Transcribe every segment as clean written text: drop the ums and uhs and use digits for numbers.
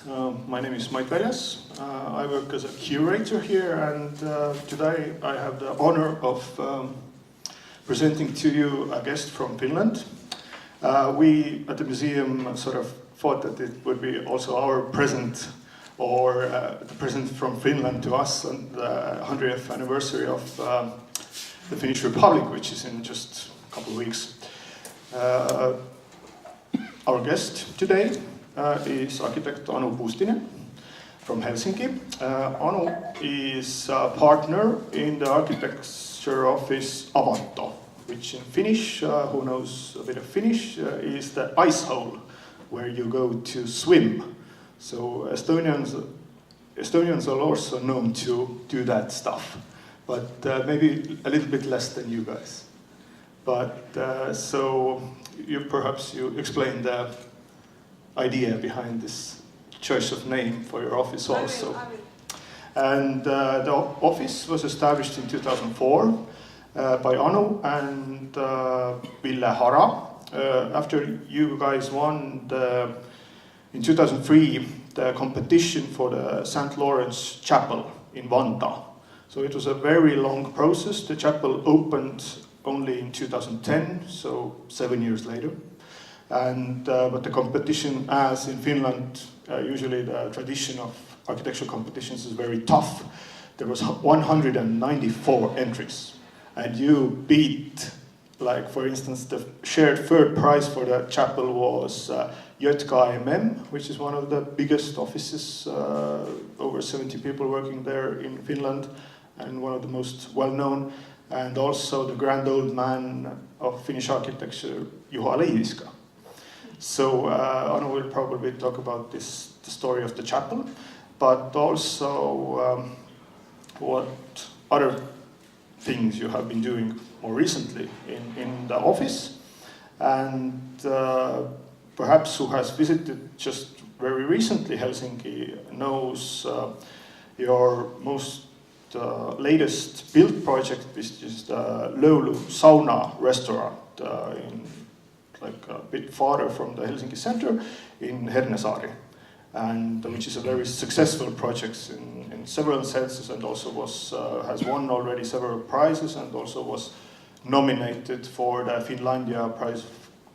My name is Mait Väljas. I work as a curator here, and today I have the honor of presenting to you a guest from Finland. We at the museum sort of thought that it would be also our present, or the present from Finland to us on the 100th anniversary of the Finnish Republic, which is in just a couple of weeks. Our guest today is architect Anu Puustinen from Helsinki. Anu is a partner in the architecture office Avanto, which in Finnish, who knows a bit of Finnish, is the ice hole where you go to swim. So Estonians are also known to do that stuff, but maybe a little bit less than you guys. But so perhaps you explain the idea behind this choice of name for your office also. I will. And the office was established in 2004 by Anu and Ville Hara. After you guys won in 2003 the competition for the St. Lawrence Chapel in Vantaa. So it was a very long process. The chapel opened only in 2010, so 7 years later. And but the competition, as in Finland, usually the tradition of architectural competitions is very tough. There was 194 entries, and you beat, like for instance, the shared third prize for the chapel was JKMM, which is one of the biggest offices, over 70 people working there in Finland, and one of the most well-known, and also the grand old man of Finnish architecture, Juha Leiviska. So Anu will probably talk about the story of the chapel, but also what other things you have been doing more recently in the office, and perhaps who has visited just very recently Helsinki knows your most latest built project, which is the Löyly Sauna restaurant in like a bit farther from the Helsinki center in Hernesaari, and which is a very successful project in several senses, and also has won already several prizes, and also was nominated for the Finlandia Prize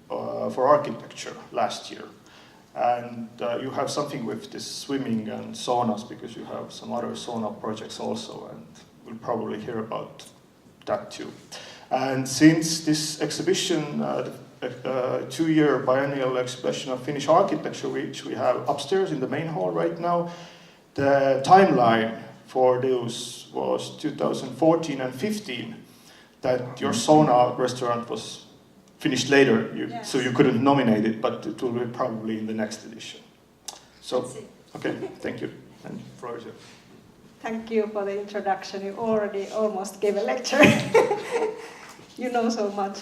for Architecture last year. And you have something with this swimming and saunas, because you have some other sauna projects also, and we'll probably hear about that too. And since this exhibition, 2-year biennial exhibition of Finnish architecture, which we have upstairs in the main hall right now, the timeline for those was 2014 and 15, that your sauna restaurant was finished later, Yes. so you couldn't nominate it, but it will be probably in the next edition. So, Let's see. okay, thank you. And floor is yours. Thank you for the introduction. You already almost gave a lecture. You know so much.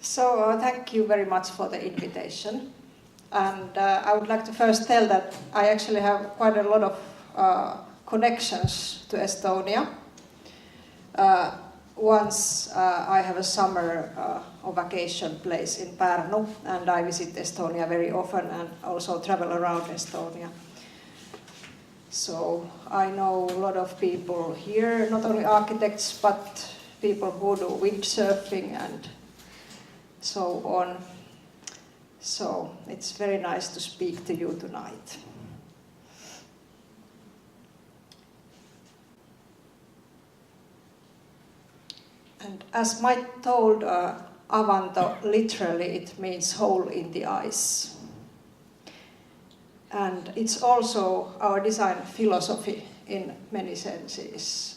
So thank you very much for the invitation. And I would like to first tell that I actually have quite a lot of connections to Estonia. Once I have a summer or vacation place in Pärnu, and I visit Estonia very often and also travel around Estonia. So I know a lot of people here, not only architects, but people who do windsurfing and so on. So it's very nice to speak to you tonight. And as Mike told, Avanto, literally it means hole in the ice. And it's also our design philosophy in many senses.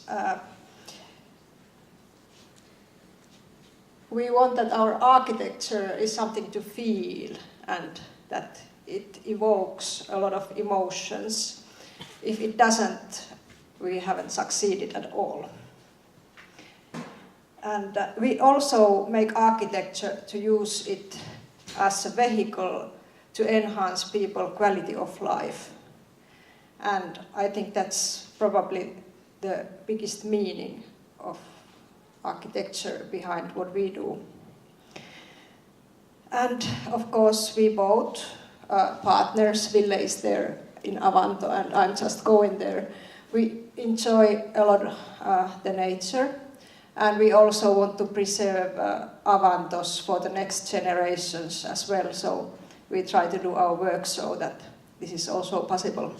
We want that our architecture is something to feel, and that it evokes a lot of emotions. If it doesn't, we haven't succeeded at all. And we also make architecture to use it as a vehicle to enhance people's quality of life. And I think that's probably the biggest meaning of architecture behind what we do. And of course we both partners. Ville is there in Avanto, and I'm just going there. We enjoy a lot the nature, and we also want to preserve Avantos for the next generations as well. So we try to do our work so that this is also possible.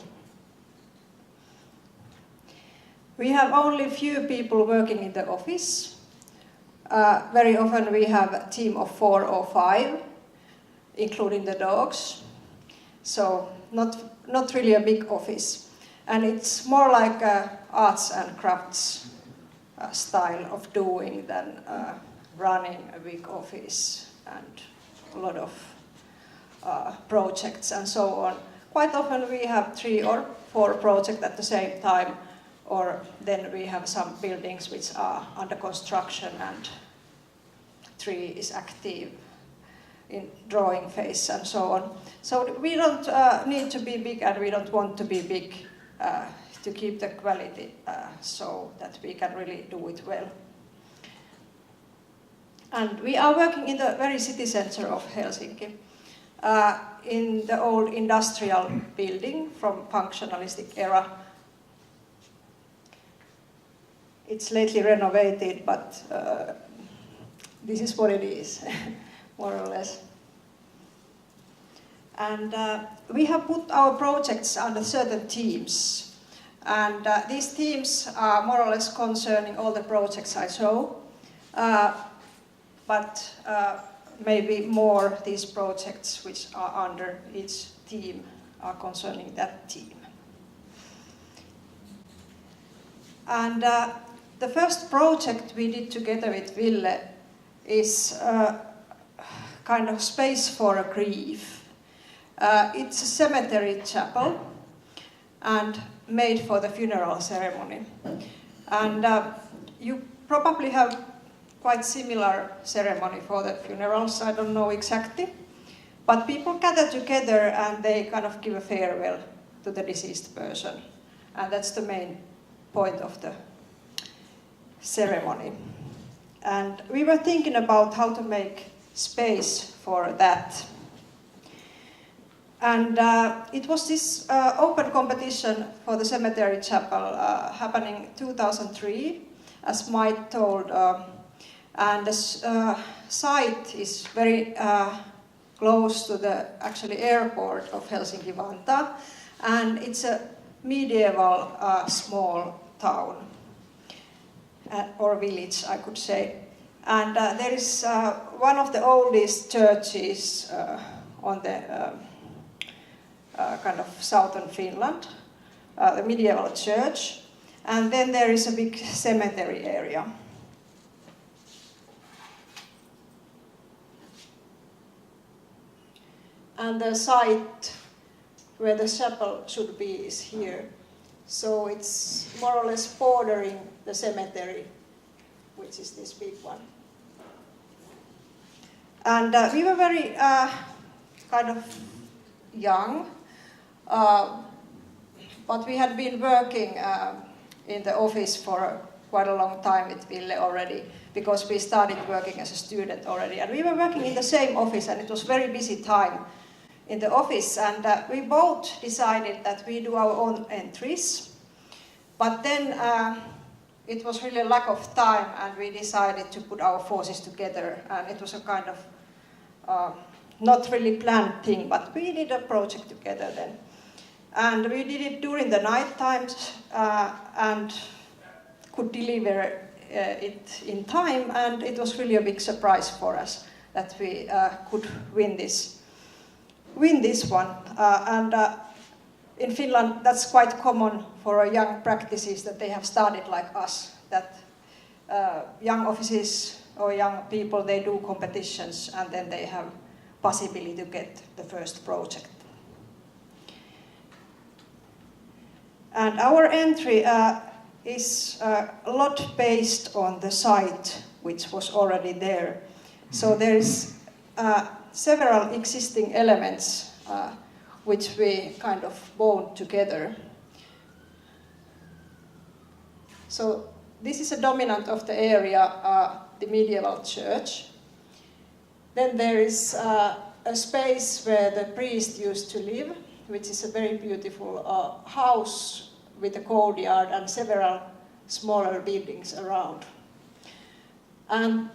We have only few people working in the office. Very often we have a team of 4 or 5, including the dogs. So not really a big office. And it's more like arts and crafts style of doing than running a big office and a lot of projects and so on. Quite often we have 3 or 4 projects at the same time, or then we have some buildings which are under construction and 3 is active in drawing phase and so on. So we don't need to be big, and we don't want to be big to keep the quality so that we can really do it well. And we are working in the very city center of Helsinki, in the old industrial building from functionalistic era. It's lately renovated, but this is what it is, more or less. And we have put our projects under certain teams. And these teams are more or less concerning all the projects I show. But maybe more these projects which are under each team are concerning that team. And the first project we did together with Ville is kind of space for a grief. It's a cemetery chapel and made for the funeral ceremony. And you probably have quite similar ceremony for the funerals, I don't know exactly. But people gather together and they kind of give a farewell to the deceased person. And that's the main point of the ceremony. And we were thinking about how to make space for that. And it was this open competition for the cemetery chapel happening 2003, as Mike told. And the site is very close to the actually airport of Helsinki-Vantaa, and it's a medieval small town or village, I could say. And there is one of the oldest churches on the kind of southern Finland, the medieval church, and then there is a big cemetery area. And the site where the chapel should be is here. So it's more or less bordering the cemetery, which is this big one. And we were very kind of young, but we had been working in the office for quite a long time with Ville already, because we started working as a student already. And we were working in the same office, and it was very busy time in the office. And we both decided that we do our own entries. But then it was really a lack of time, and we decided to put our forces together. And it was a kind of not really planned thing, but we did a project together then. And we did it during the night times and could deliver it in time, and it was really a big surprise for us that we could win this one. And in Finland, that's quite common for young practices that they have started like us, that young offices or young people, they do competitions and then they have possibility to get the first project. And our entry is a lot based on the site which was already there. So there is several existing elements which we kind of bond together. So this is a dominant of the area, the medieval church. Then there is a space where the priest used to live, which is a very beautiful house with a courtyard and several smaller buildings around. And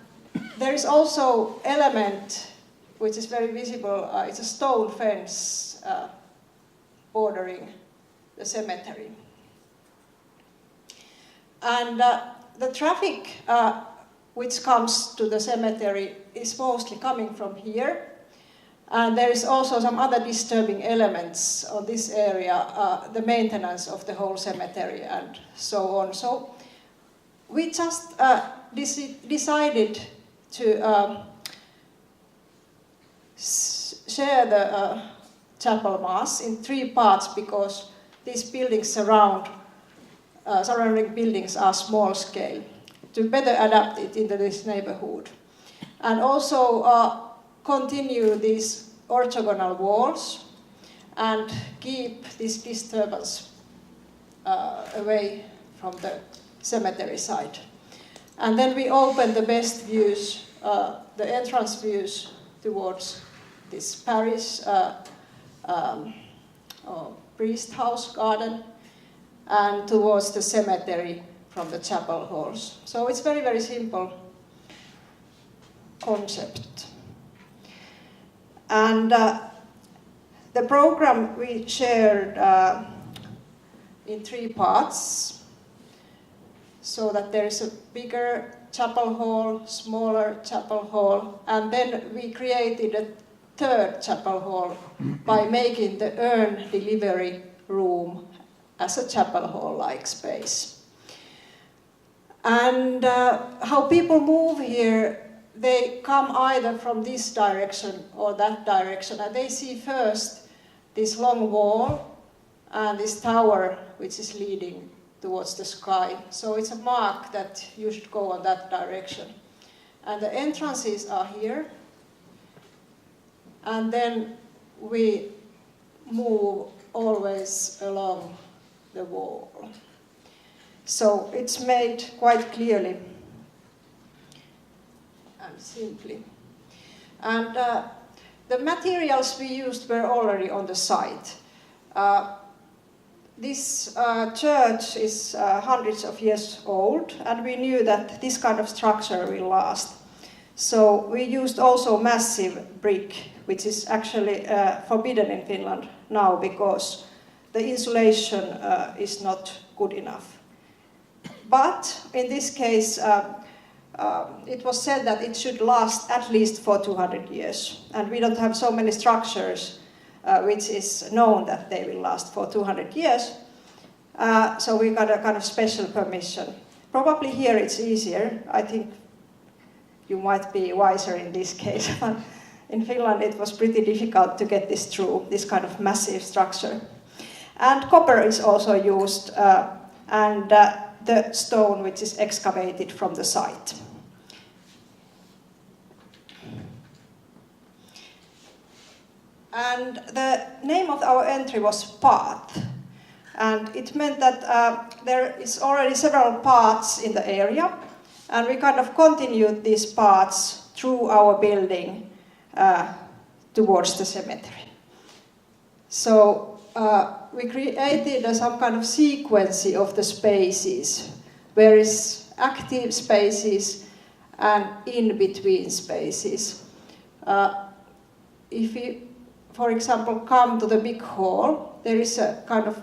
there is also element which is very visible. It's a stone fence bordering the cemetery. And the traffic which comes to the cemetery is mostly coming from here. And there is also some other disturbing elements on this area, the maintenance of the whole cemetery and so on. So we just decided to share the chapel mass in 3 parts, because these buildings surrounding buildings are small scale, to better adapt it into this neighborhood. And also continue these orthogonal walls and keep this disturbance away from the cemetery side. And then we open the best views, the entrance views towards this parish priest house garden, and towards the cemetery from the chapel halls. So it's very, very simple concept. And the program we shared in 3 parts, so that there is a bigger chapel hall, smaller chapel hall, and then we created a 3rd chapel hall by making the urn delivery room as a chapel hall-like space. And how people move here, they come either from this direction or that direction, and they see first this long wall and this tower which is leading towards the sky. So it's a mark that you should go on that direction. And the entrances are here, and then we move always along the wall. So it's made quite clearly and simply. And the materials we used were already on the site. This church is hundreds of years old, and we knew that this kind of structure will last. So we used also massive brick, which is actually forbidden in Finland now because the insulation is not good enough. But in this case, it was said that it should last at least for 200 years. And we don't have so many structures which is known that they will last for 200 years. So we got a kind of special permission. Probably here it's easier. I think you might be wiser in this case. In Finland it was pretty difficult to get this through, this kind of massive structure. And copper is also used, and the stone which is excavated from the site. And the name of our entry was Path. And it meant that there is already several paths in the area, and we kind of continued these paths through our building towards the cemetery. So we created some kind of sequence of the spaces, where is active spaces and in-between spaces. If you, for example, come to the big hall, there is a kind of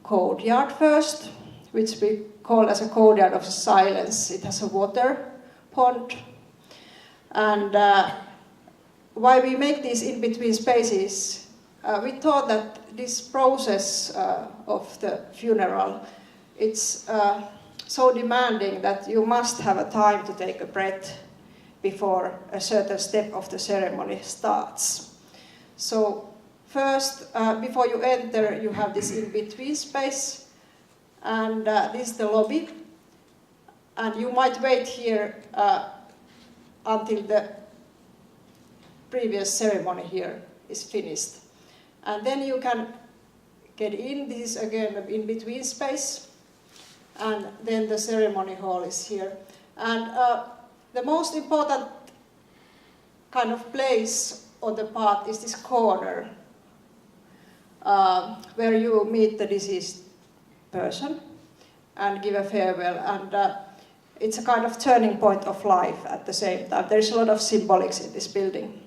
courtyard first, which we call as a courtyard of silence. It has a water pond. And why we make these in-between spaces, we thought that this process of the funeral, it's so demanding that you must have a time to take a breath before a certain step of the ceremony starts. So first, before you enter, you have this in-between space, and this is the lobby. And you might wait here until the previous ceremony here is finished. And then you can get in. This is again an in-between space. And then the ceremony hall is here. And the most important kind of place on the path is this corner where you meet the deceased person and give a farewell, and it's a kind of turning point of life at the same time. There's a lot of symbolics in this building.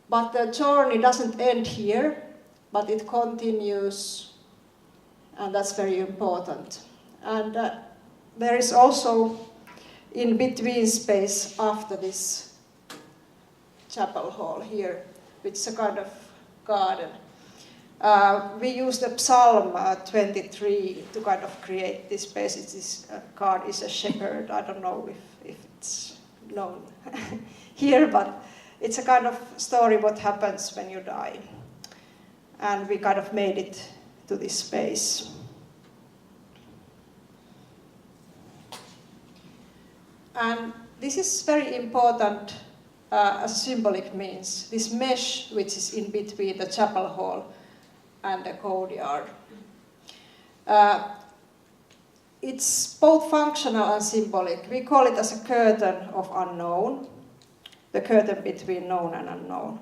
But the journey doesn't end here, but it continues, and that's very important. And there is also in between space after this chapel hall here, which is a kind of garden. We use the Psalm 23 to kind of create this space. This God is a shepherd. I don't know if it's known here, but it's a kind of story what happens when you die. And we kind of made it to this space. And this is very important as symbolic means, this mesh which is in between the chapel hall and the courtyard. It's both functional and symbolic. We call it as a curtain of unknown, the curtain between known and unknown.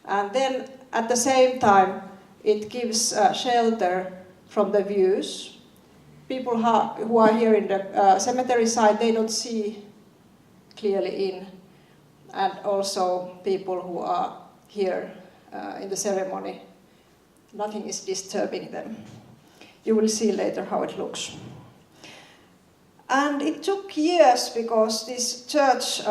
And then at the same time, it gives shelter from the views. People who are here in the cemetery side, they don't see clearly in. And also people who are here in the ceremony, nothing is disturbing them. You will see later how it looks. And it took years because these church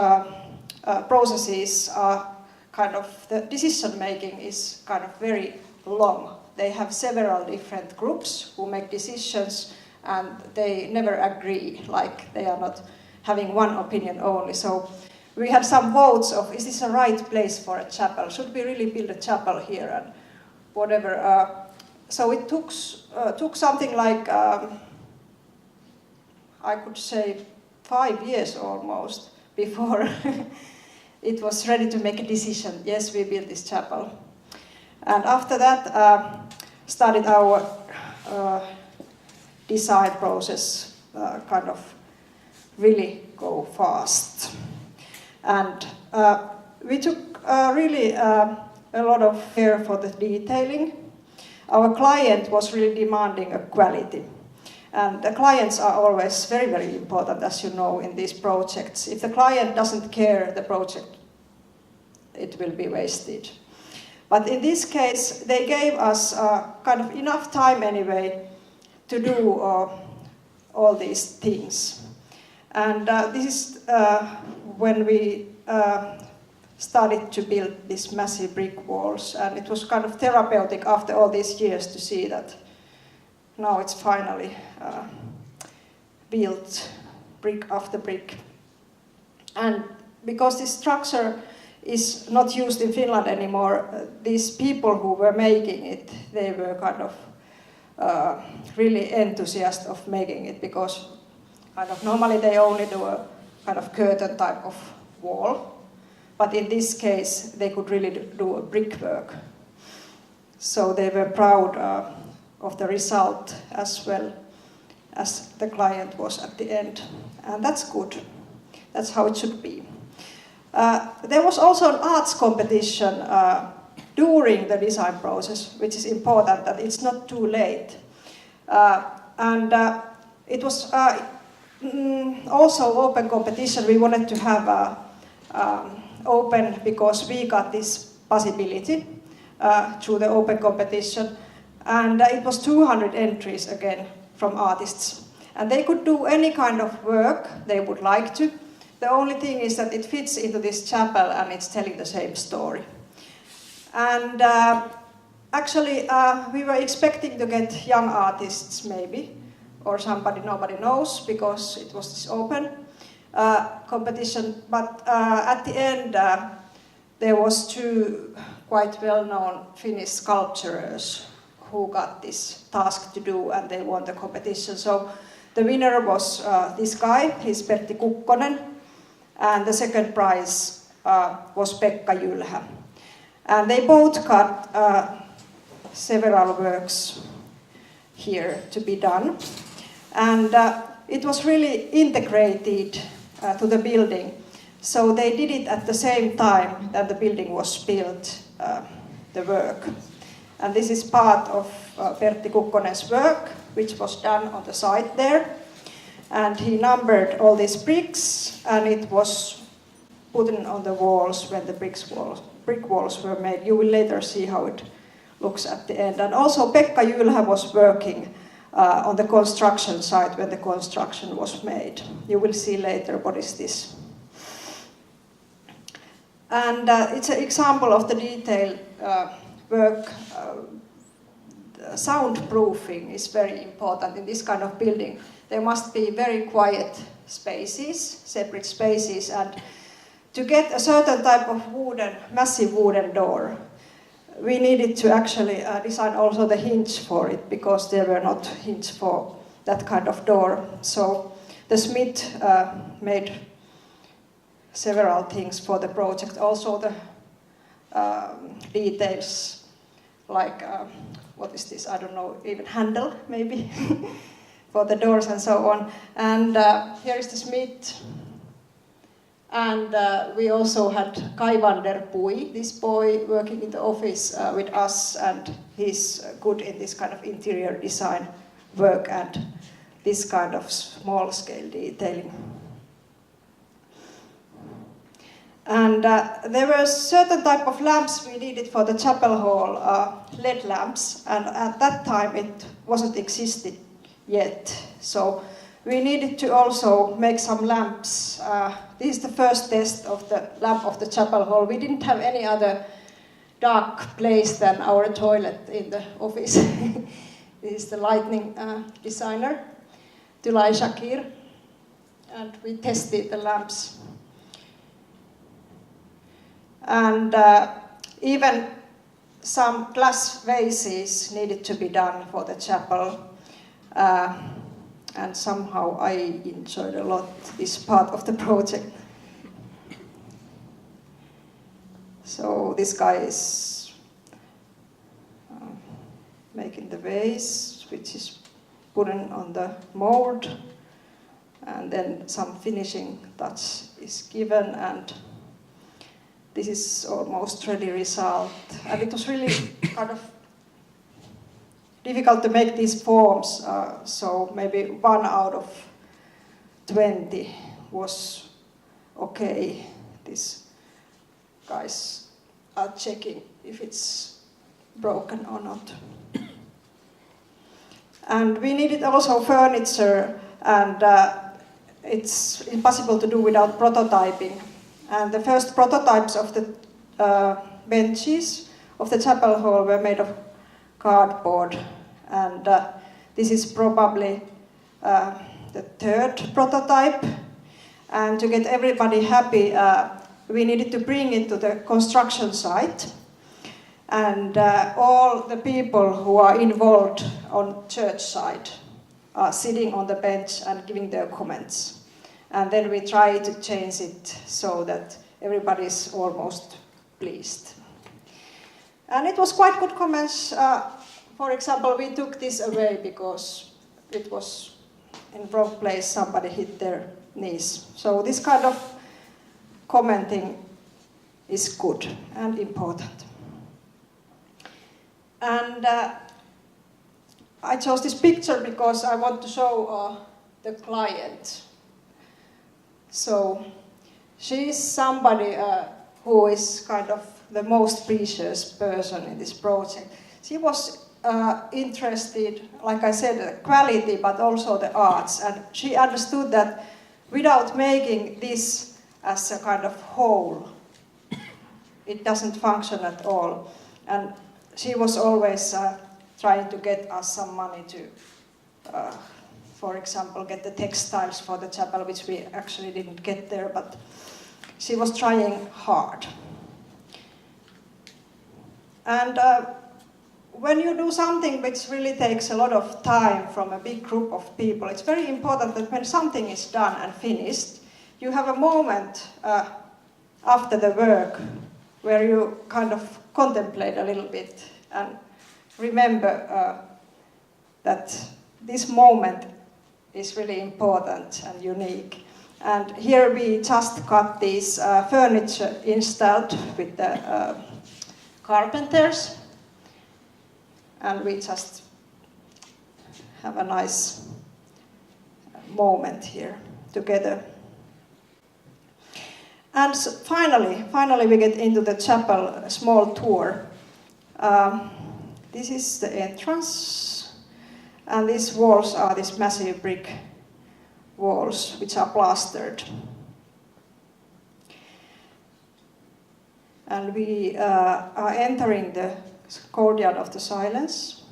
processes are kind of, the decision making is kind of very long. They have several different groups who make decisions and they never agree, like they are not having one opinion only. So we had some votes of, is this a right place for a chapel? Should we really build a chapel here and whatever? So it took something like, I could say 5 years almost before it was ready to make a decision. Yes, we built this chapel. And after that started our design process, kind of really go fast. And we took really a lot of care for the detailing. Our client was really demanding a quality. And the clients are always very, very important, as you know, in these projects. If the client doesn't care, the project, it will be wasted. But in this case, they gave us kind of enough time anyway to do all these things. And this is when we started to build these massive brick walls, and it was kind of therapeutic after all these years to see that now it's finally built brick after brick. And because this structure is not used in Finland anymore, these people who were making it, they were kind of really enthusiastic of making it, because kind of normally they only do a kind of curtain type of wall, but in this case they could really do a brickwork. So they were proud of the result as well as the client was at the end, and that's good. That's how it should be. There was also an arts competition during the design process, which is important that it's not too late. And it was also open competition. We wanted to have open because we got this possibility through the open competition. And it was 200 entries again from artists. And they could do any kind of work they would like to. The only thing is that it fits into this chapel and it's telling the same story. And actually, we were expecting to get young artists maybe, or somebody nobody knows, because it was this open competition. But at the end, there was 2 quite well-known Finnish sculptors who got this task to do, and they won the competition. So the winner was this guy, he's Pertti Kukkonen, and the second prize was Pekka Jylhä. And they both got several works here to be done. And it was really integrated to the building. So they did it at the same time that the building was built, the work. And this is part of Pertti Kukkonen's work, which was done on the site there. And he numbered all these bricks, and it was put on the walls when the brick walls were made. You will later see how it looks at the end. And also Pekka Jylhä was working on the construction site when the construction was made. You will see later what is this. And it's an example of the detailed work. Soundproofing is very important in this kind of building. There must be very quiet spaces, separate spaces, and to get a certain type of massive wooden door, we needed to actually design also the hinge for it, because there were not hinges for that kind of door. So the smith made several things for the project. Also the details, like what is this? I don't know, even handle maybe for the doors and so on. And here is the smith. And we also had Kai van der Pui, this boy working in the office with us, and he's good in this kind of interior design work and this kind of small-scale detailing. And there were certain type of lamps we needed for the chapel hall, LED lamps, and at that time it wasn't existed yet. So we needed to also make some lamps. This is the first test of the lamp of the chapel hall. We didn't have any other dark place than our toilet in the office. This is the lighting designer, Tulay Shakir, and we tested the lamps. And even some glass vases needed to be done for the chapel. And somehow I enjoyed a lot this part of the project. So this guy is making the vase, which is put on the mold, and then some finishing touch is given, and this is almost ready result. And it was really kind of difficult to make these forms, so maybe 1 out of 20 was okay. These guys are checking if it's broken or not. And we needed also furniture, and it's impossible to do without prototyping. And the first prototypes of the benches of the chapel hall were made of cardboard. And this is probably the third prototype. And to get everybody happy, we needed to bring it to the construction site. And all the people who are involved on church side are sitting on the bench and giving their comments. And then we try to change it so that everybody is almost pleased. And it was quite good comments. For example, we took this away because it was in the wrong place, somebody hit their knees. So this kind of commenting is good and important. And I chose this picture because I want to show the client. So she is somebody who is kind of the most precious person in this project. She was interested, like I said, the quality, but also the arts. And she understood that without making this as a kind of whole, it doesn't function at all. And she was always trying to get us some money to, for example, get the textiles for the chapel, which we actually didn't get there, but she was trying hard. And when you do something which really takes a lot of time from a big group of people, it's very important that when something is done and finished, you have a moment after the work where you kind of contemplate a little bit and remember that this moment is really important and unique. And here we just got these furniture installed with the carpenters. And we just have a nice moment here together. And so finally we get into the chapel, a small tour. This is the entrance, and these walls are these massive brick walls which are plastered. And we are entering the courtyard of the silence.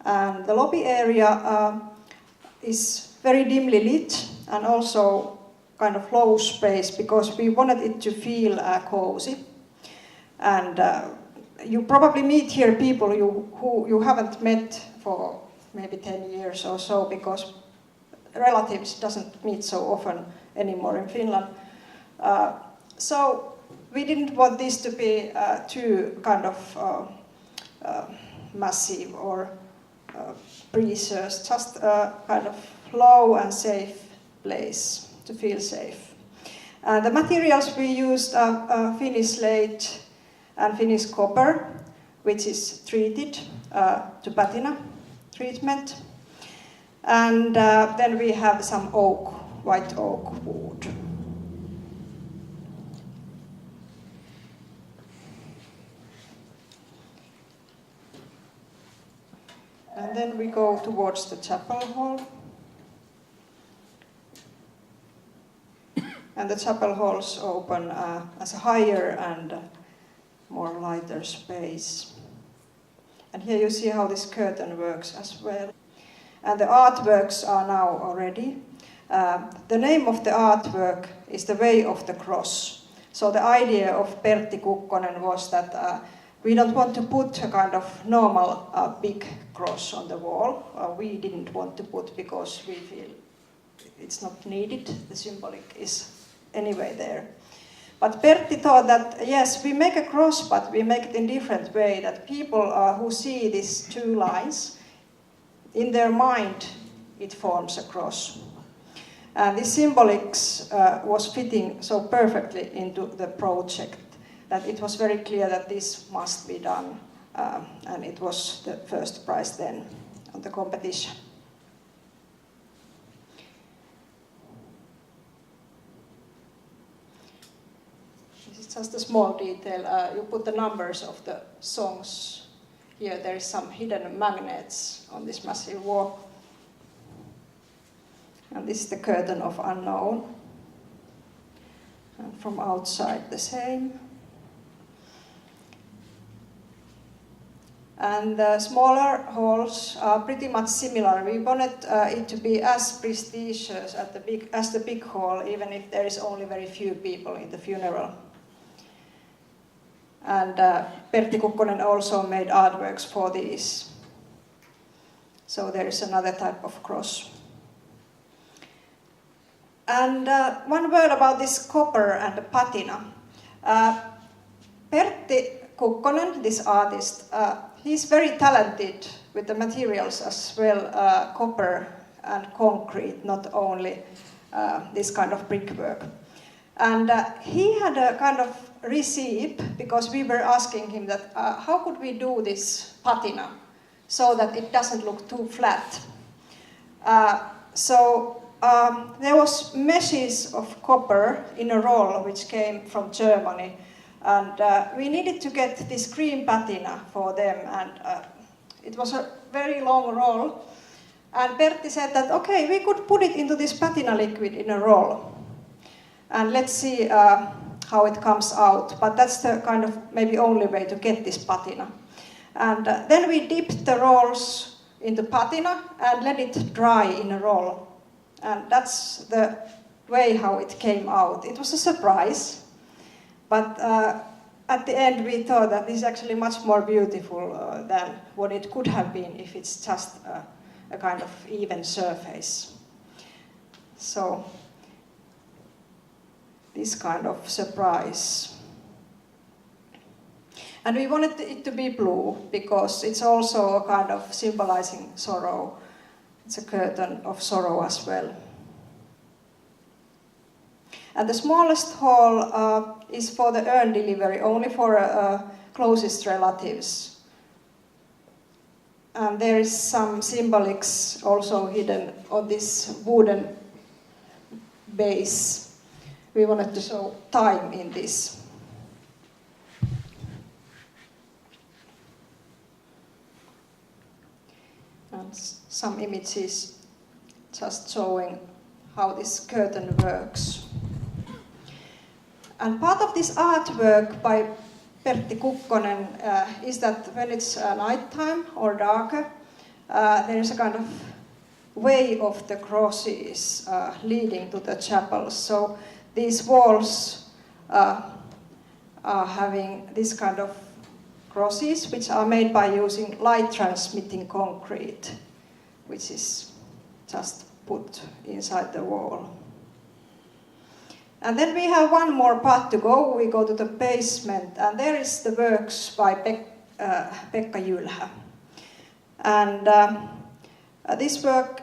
And the lobby area is very dimly lit and also kind of low space because we wanted it to feel cozy. And you probably meet here people who you haven't met for maybe 10 years or so because relatives doesn't meet so often anymore in Finland. So we didn't want this to be too kind of massive or precious, just a kind of low and safe place to feel safe. The materials we used are Finnish slate and Finnish copper, which is treated to patina treatment. And then we have some oak, white oak wood. And then we go towards the chapel hall. And the chapel halls open as a higher and more lighter space. And here you see how this curtain works as well. And the artworks are now already. The name of the artwork is The Way of the Cross. So the idea of Pertti Kukkonen was that we don't want to put a kind of normal big cross on the wall. We didn't want to put because we feel it's not needed. The symbolic is anyway there. But Pertti thought that, yes, we make a cross, but we make it in a different way, that people who see these two lines, in their mind, it forms a cross. And this symbolics was fitting so perfectly into the project that it was very clear that this must be done. And it was the first prize then on the competition. Just a small detail, you put the numbers of the songs here. There is some hidden magnets on this massive wall. And this is the curtain of unknown. And from outside the same. And the smaller halls are pretty much similar. We wanted it to be as prestigious as the big hall, even if there is only very few people in the funeral. And Pertti Kukkonen also made artworks for these. So there is another type of cross. And one word about this copper and the patina. Pertti Kukkonen, this artist, he's very talented with the materials as well, copper and concrete, not only this kind of brickwork. And he had a kind of receipt because we were asking him that how could we do this patina so that it doesn't look too flat. So there was meshes of copper in a roll which came from Germany, and we needed to get this cream patina for them, and it was a very long roll. And Pertti said that okay, we could put it into this patina liquid in a roll. And let's see how it comes out. But that's the kind of maybe only way to get this patina. And then we dipped the rolls into patina and let it dry in a roll. And that's the way how it came out. It was a surprise. But at the end we thought that this is actually much more beautiful than what it could have been if it's just a kind of even surface. So this kind of surprise. And we wanted it to be blue because it's also a kind of symbolizing sorrow. It's a curtain of sorrow as well. And the smallest hall is for the urn delivery, only for closest relatives. And there is some symbolics also hidden on this wooden base. We wanted to show time in this. And some images just showing how this curtain works. And part of this artwork by Pertti Kukkonen is that when it's nighttime or darker, there is a kind of way of the crosses leading to the chapels. So these walls are having this kind of crosses, which are made by using light-transmitting concrete, which is just put inside the wall. And then we have one more part to go. We go to the basement, and there is the works by Pekka Jylhä. And this work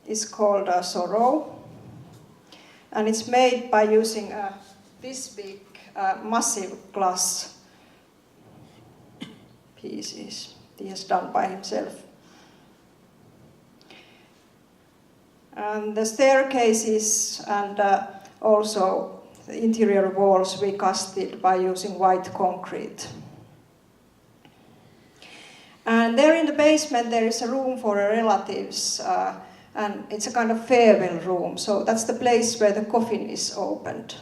is called Sorrow, and it's made by using this big massive glass pieces he has done by himself. And the staircases and also the interior walls we casted by using white concrete. And there in the basement there is a room for relatives, and it's a kind of farewell room, so that's the place where the coffin is opened.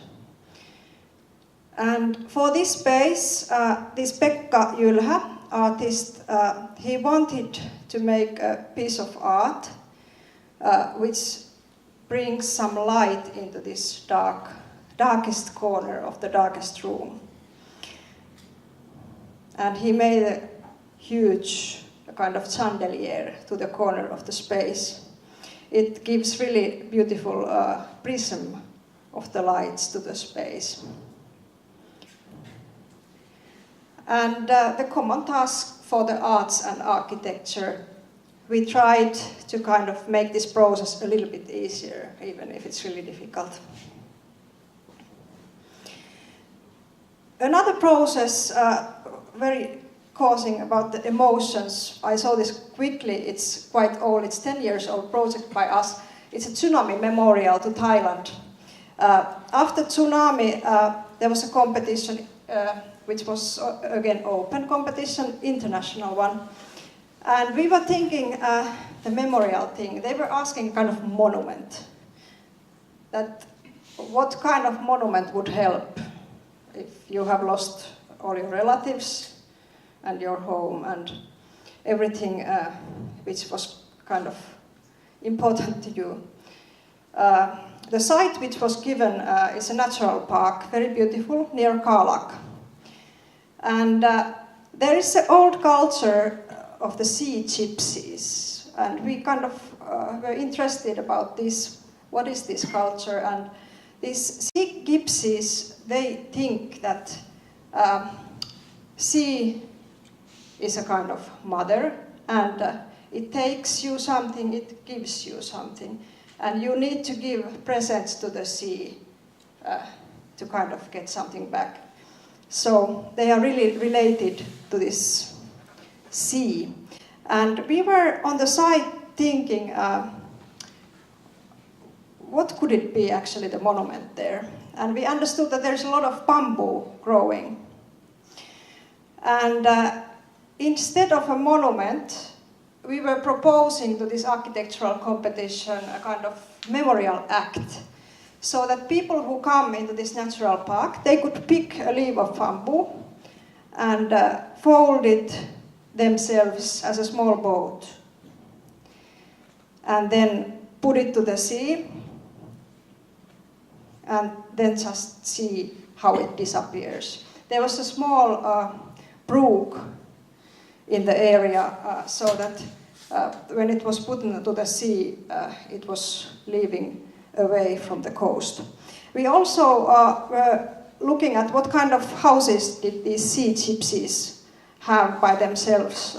And for this space, this Pekka Jylhä artist, he wanted to make a piece of art which brings some light into this darkest corner of the darkest room. And he made a huge kind of chandelier to the corner of the space. It gives really beautiful prism of the lights to the space. And the common task for the arts and architecture, we tried to kind of make this process a little bit easier, even if it's really difficult. Another process, very causing about the emotions, I saw this quickly, it's quite old, it's 10 years old project by us. It's a tsunami memorial to Thailand. After tsunami, there was a competition which was again open competition, international one. And we were thinking the memorial thing, they were asking kind of monument. That what kind of monument would help if you have lost all your relatives and your home and everything which was kind of important to you. The site which was given is a natural park, very beautiful, near Kalak. And there is an old culture of the sea gypsies, and we kind of were interested about this. What is this culture? And these sea gypsies, they think that sea is a kind of mother, and it takes you something, it gives you something, and you need to give presents to the sea to kind of get something back. So they are really related to this sea. And we were on the site thinking, what could it be actually, the monument there? And we understood that there's a lot of bamboo growing. And instead of a monument, we were proposing to this architectural competition a kind of memorial act, so that people who come into this natural park, they could pick a leaf of bamboo and fold it themselves as a small boat, and then put it to the sea, and then just see how it disappears. There was a small brook in the area, so that when it was put into the sea, it was leaving away from the coast. We also were looking at what kind of houses did these sea gypsies have by themselves.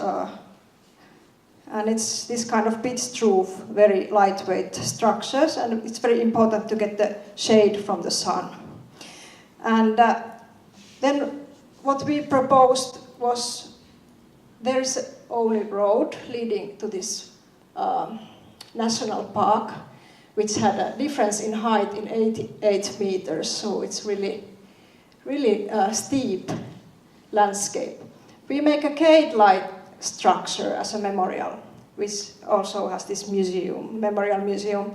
And it's this kind of pitch-roof, very lightweight structures, and it's very important to get the shade from the sun. And then what we proposed was there's only road leading to this national park, which had a difference in height in 88 meters, so it's really steep landscape. We make a cave-like structure as a memorial, which also has this museum, memorial museum.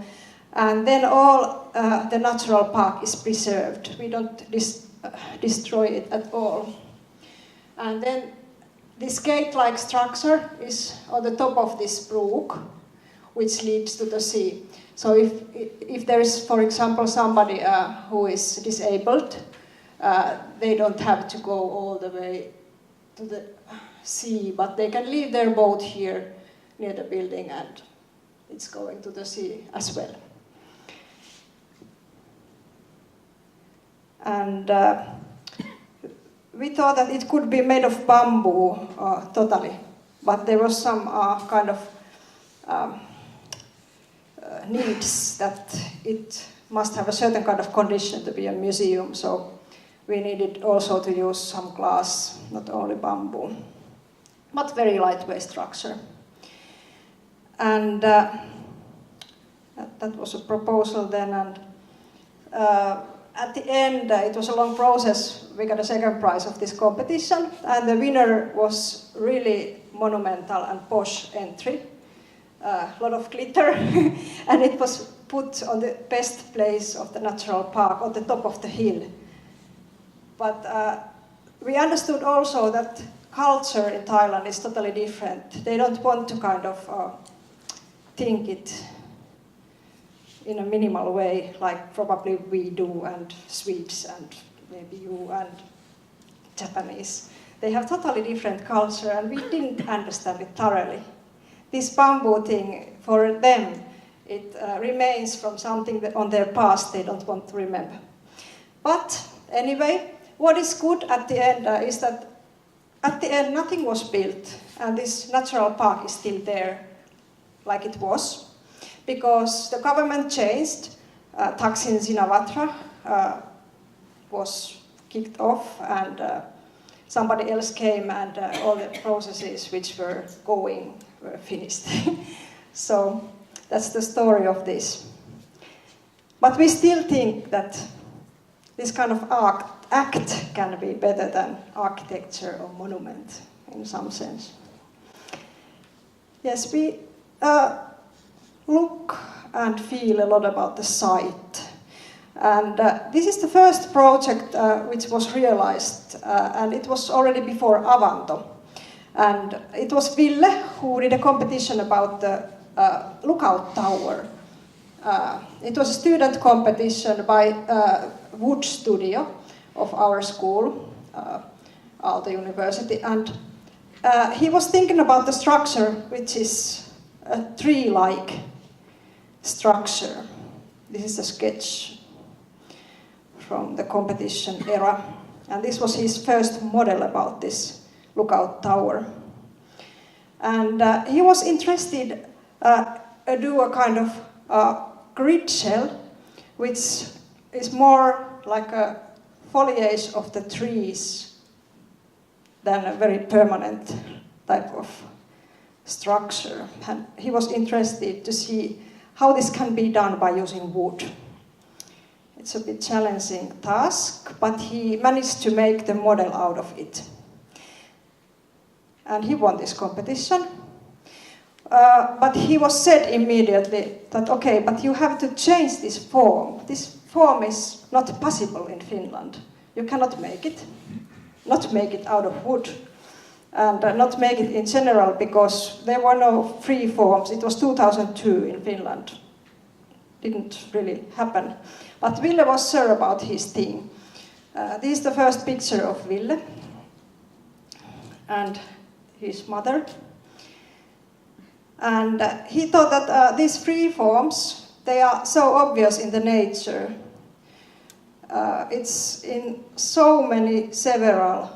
And then all the natural park is preserved. We don't destroy it at all. And then this gate-like structure is on the top of this brook, which leads to the sea. So if there is, for example, somebody who is disabled, they don't have to go all the way to the sea, but they can leave their boat here near the building and it's going to the sea as well. And we thought that it could be made of bamboo totally, but there was some kind of needs that it must have a certain kind of condition to be a museum, so we needed also to use some glass, not only bamboo, but very lightweight structure. And that was a proposal then, and at the end, it was a long process. We got a second prize of this competition, and the winner was really monumental and posh entry. A lot of glitter, and it was put on the best place of the natural park, on the top of the hill. But we understood also that culture in Thailand is totally different. They don't want to kind of think it in a minimal way, like probably we do, and Swedes, and maybe you, and Japanese. They have totally different culture, and we didn't understand it thoroughly. This bamboo thing, for them, it remains from something that on their past they don't want to remember. But anyway, what is good at the end is that at the end nothing was built, and this natural park is still there like it was, because the government changed. Thaksin Shinawatra was kicked off, and somebody else came, and all the processes which were going were finished. So that's the story of this. But we still think that this kind of act can be better than architecture or monument in some sense. Yes, we look and feel a lot about the site. And this is the first project which was realized, and it was already before Avanto. And it was Ville who did a competition about the lookout tower. It was a student competition by Wood Studio of our school, Aalto University, and he was thinking about the structure, which is a tree-like structure. This is a sketch from the competition era, and this was his first model about this lookout tower. And he was interested to do a kind of grid shell, which is more like a foliage of the trees than a very permanent type of structure. And he was interested to see how this can be done by using wood. It's a bit challenging task, but he managed to make the model out of it. And he won this competition. But he was said immediately that, okay, but you have to change this form. This form is not possible in Finland. You cannot make it. Not make it out of wood. And not make it in general, because there were no free forms. It was 2002 in Finland. Didn't really happen. But Ville was sure about his thing. This is the first picture of Ville and his mother. And he thought that these free forms, they are so obvious in the nature. It's in so many several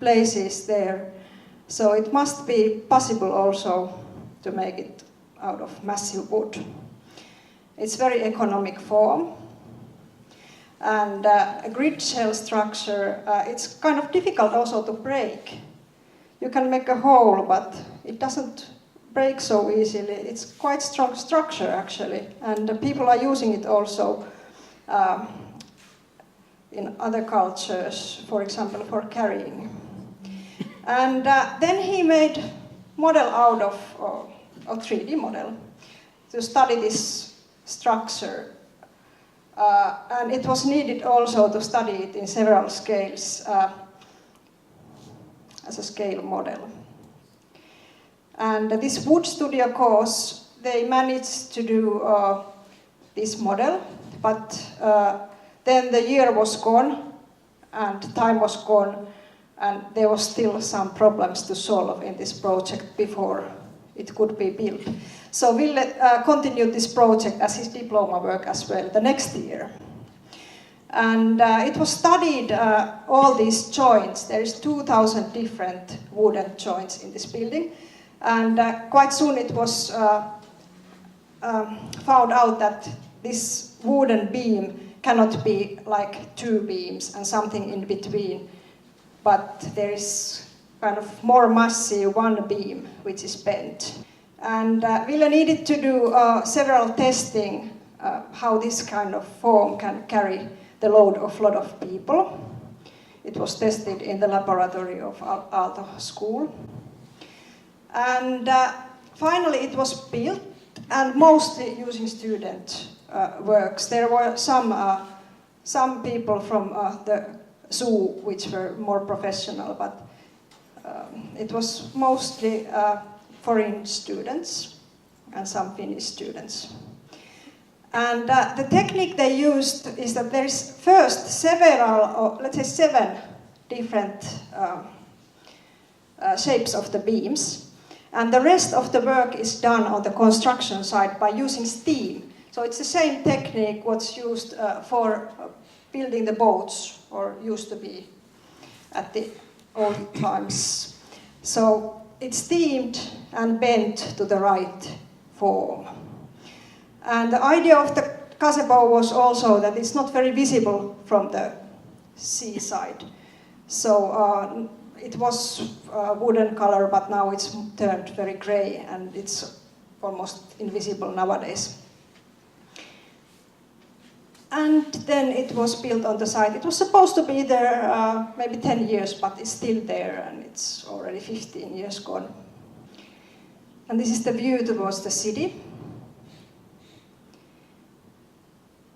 places there. So it must be possible also to make it out of massive wood. It's very economic form. And a grid shell structure, it's kind of difficult also to break. You can make a hole, but it doesn't break so easily. It's quite strong structure actually, and people are using it also in other cultures, for example, for carrying. And then he made model out of, a 3D model, to study this structure. And it was needed also to study it in several scales as a scale model. And this Wood Studio course, they managed to do this model, but then the year was gone and time was gone, and there was still some problems to solve in this project before it could be built. So Ville continued this project as his diploma work as well the next year. And it was studied, all these joints. There is 2,000 different wooden joints in this building. And quite soon it was found out that this wooden beam cannot be like two beams and something in between, but there is kind of more massive one beam which is bent. And Ville needed to do several testing how this kind of form can carry the load of a lot of people. It was tested in the laboratory of Aalto School. And finally it was built, and mostly using student works. There were some people from the zoo which were more professional, but it was mostly foreign students and some Finnish students. And the technique they used is that there is first several, or let's say 7 different shapes of the beams, and the rest of the work is done on the construction side by using steam. So it's the same technique what's used for building the boats, or used to be at the old times. So it's steamed and bent to the right form. And the idea of the gazebo was also that it's not very visible from the seaside. So it was wooden color, but now it's turned very gray and it's almost invisible nowadays. And then it was built on the site. It was supposed to be there maybe 10 years, but it's still there, and it's already 15 years gone. And this is the view towards the city.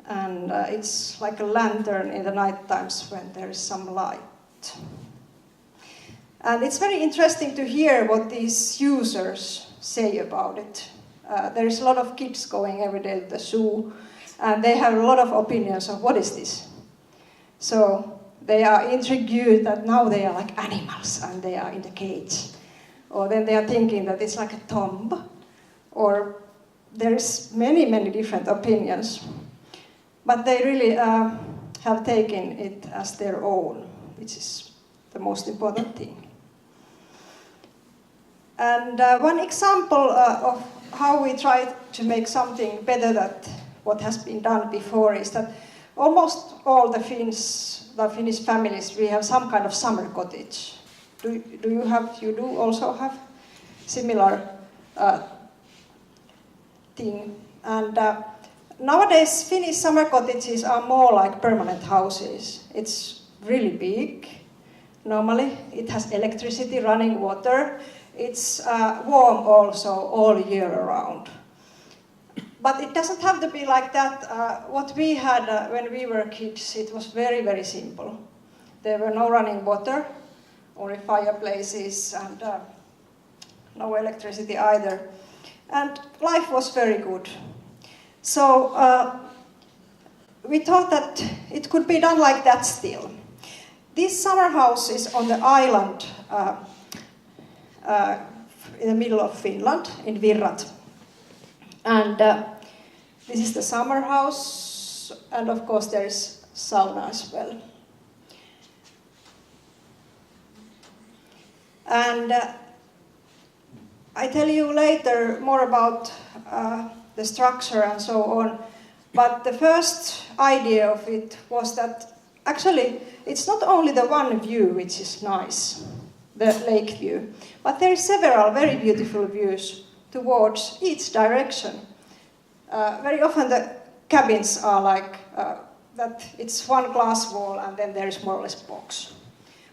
And it's like a lantern in the night times when there is some light. And it's very interesting to hear what these users say about it. There is a lot of kids going every day to the zoo, and they have a lot of opinions of what is this. So they are intrigued that now they are like animals and they are in the cage. Or then they are thinking that it's like a tomb. Or there is many, many different opinions. But they really have taken it as their own, which is the most important thing. And one example of how we try to make something better than what has been done before is that almost all the Finnish families, we have some kind of summer cottage. Do you also have similar thing? And nowadays Finnish summer cottages are more like permanent houses. It's really big. Normally it has electricity, running water. It's warm also all year around. But it doesn't have to be like that. What we had when we were kids, it was very, very simple. There were no running water, only fireplaces, and no electricity either. And life was very good. So we thought that it could be done like that still. This summer house is on the island in the middle of Finland, in Virrat. And this is the summer house, and of course there is sauna as well. And I tell you later more about the structure and so on, but the first idea of it was that actually it's not only the one view which is nice, the lake view, but there are several very beautiful views towards each direction. Very often the cabins are like that it's one glass wall and then there is more or less box.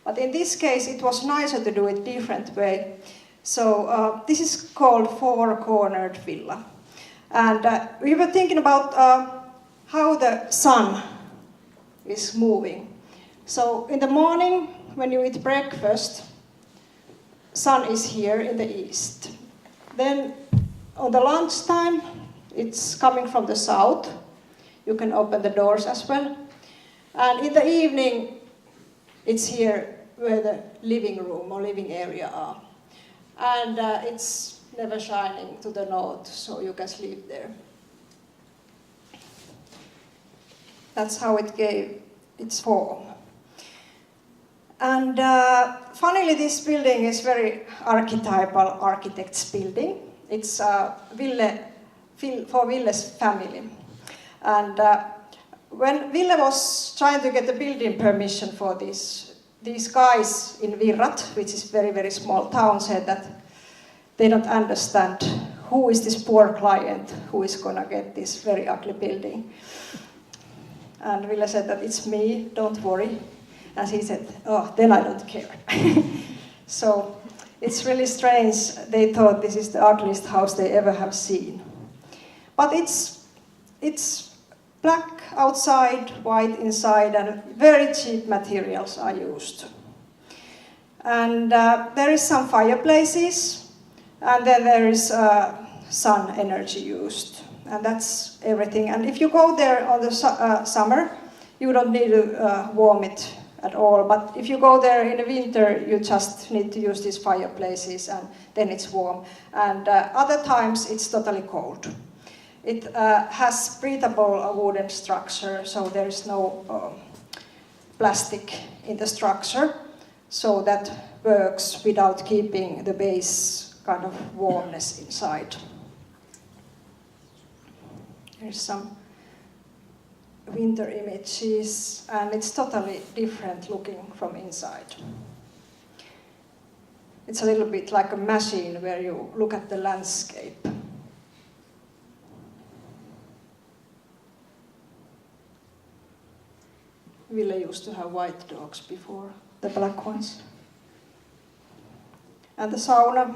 But in this case it was nicer to do it different way. So this is called four-cornered villa. And we were thinking about how the sun is moving. So in the morning when you eat breakfast, sun is here in the east. Then on the lunchtime, it's coming from the south. You can open the doors as well. And in the evening, it's here where the living room or living area are. And it's never shining to the north, so you can sleep there. That's how it gave its form. And funnily, this building is very archetypal architect's building. It's for Ville's family. And when Ville was trying to get the building permission for this, these guys in Virrat, which is very, very small town, said that they don't understand who is this poor client who is going to get this very ugly building. And Ville said that it's me, don't worry. And he said, oh, then I don't care. So it's really strange. They thought this is the ugliest house they ever have seen. But it's black outside, white inside, and very cheap materials are used. And there is some fireplaces, and then there is sun energy used. And that's everything. And if you go there on the summer, you don't need to warm it at all. But if you go there in the winter, you just need to use these fireplaces, and then it's warm. And other times, it's totally cold. It has breathable wooden structure, so there is no plastic in the structure, so that works without keeping the base kind of warmness inside. There's some winter images, and it's totally different looking from inside. It's a little bit like a machine where you look at the landscape. Ville used to have white dogs before the black ones. And the sauna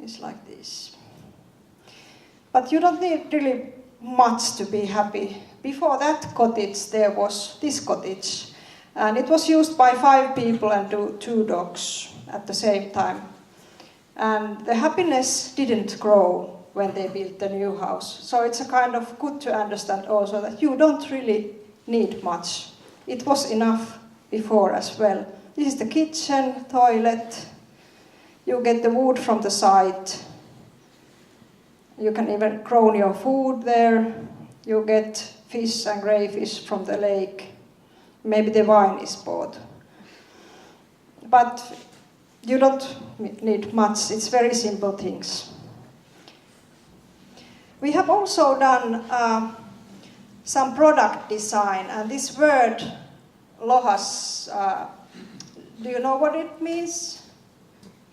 is like this. But you don't need really much to be happy. Before that cottage, there was this cottage. And it was used by 5 people and 2 dogs at the same time. And the happiness didn't grow when they built the new house. So it's a kind of good to understand also that you don't really need much. It was enough before as well. This is the kitchen, toilet. You get the wood from the side. You can even grow your food there. You get fish and crayfish from the lake. Maybe the wine is bought. But you don't need much. It's very simple things. We have also done some product design, and this word, lohas, do you know what it means?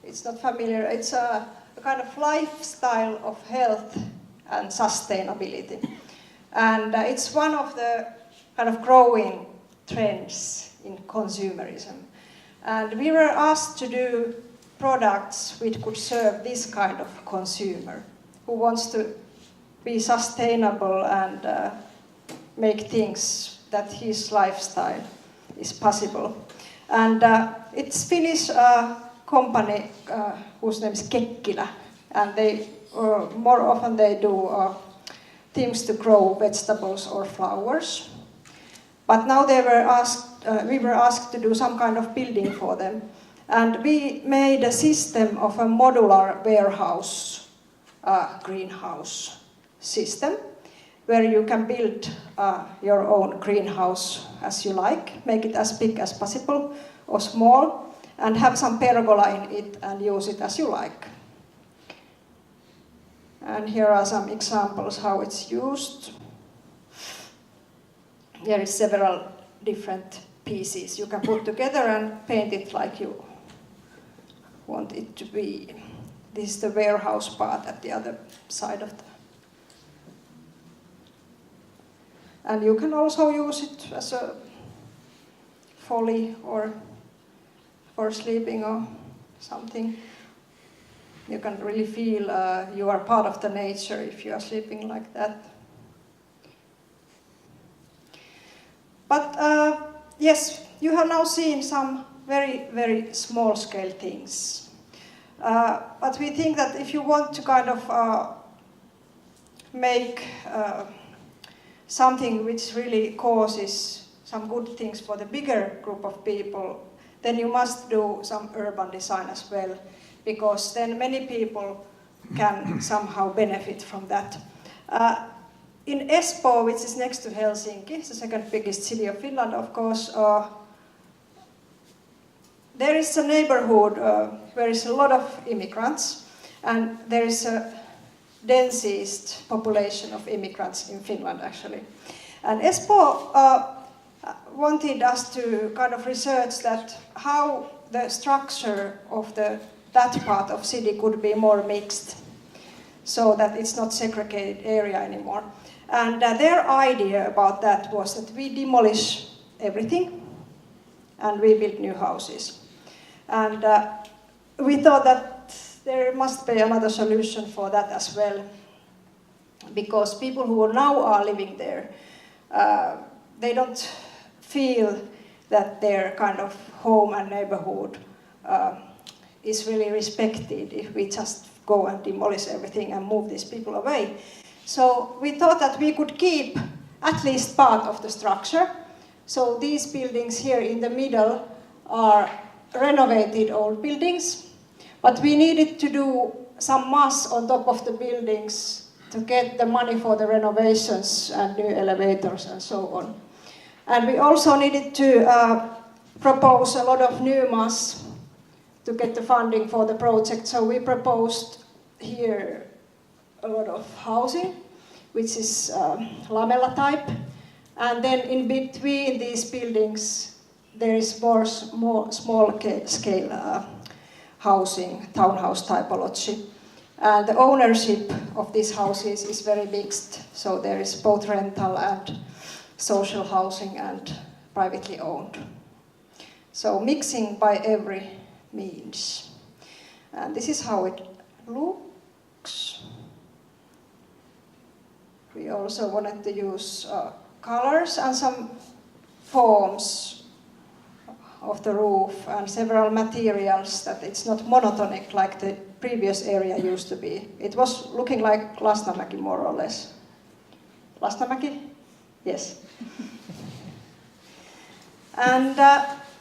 It's not familiar. It's a kind of lifestyle of health and sustainability. And it's one of the kind of growing trends in consumerism. And we were asked to do products which could serve this kind of consumer who wants to be sustainable and make things that his lifestyle is possible. And it's Finnish company whose name is Kekkilä, and they more often they do things to grow vegetables or flowers. But now we were asked to do some kind of building for them, and we made a system of a modular warehouse, greenhouse system, where you can build your own greenhouse as you like, make it as big as possible or small. and have some pergola in it and use it as you like. And here are some examples how it's used. There is several different pieces you can put together and paint it like you want it to be. This is the warehouse part at the other side of the... And you can also use it as a folly or for sleeping or something. You can really feel you are part of the nature if you are sleeping like that. But yes, you have now seen some very, very small scale things. But we think that if you want to kind of make something which really causes some good things for the bigger group of people, then you must do some urban design as well, because then many people can somehow benefit from that. In Espoo, which is next to Helsinki, the second biggest city of Finland, of course, there is a neighborhood where there is a lot of immigrants, and there is a densest population of immigrants in Finland, actually. And Espoo wanted us to kind of research that how the structure of that part of city could be more mixed, so that it's not segregated area anymore. And their idea about that was that we demolish everything and we build new houses. And we thought that there must be another solution for that as well, because people who now are living there, they don't feel that their kind of home and neighborhood is really respected if we just go and demolish everything and move these people away. So we thought that we could keep at least part of the structure. So these buildings here in the middle are renovated old buildings, but we needed to do some mass on top of the buildings to get the money for the renovations and new elevators and so on. And we also needed to propose a lot of new mass to get the funding for the project. So we proposed here a lot of housing, which is lamella type. And then in between these buildings, there is more small scale housing, townhouse typology. And the ownership of these houses is very mixed. So there is both rental and social housing and privately owned. So mixing by every means. And this is how it looks. We also wanted to use colors and some forms of the roof and several materials, that it's not monotonic like the previous area used to be. It was looking like Lasnamäki more or less. Lasnamäki? Yes. And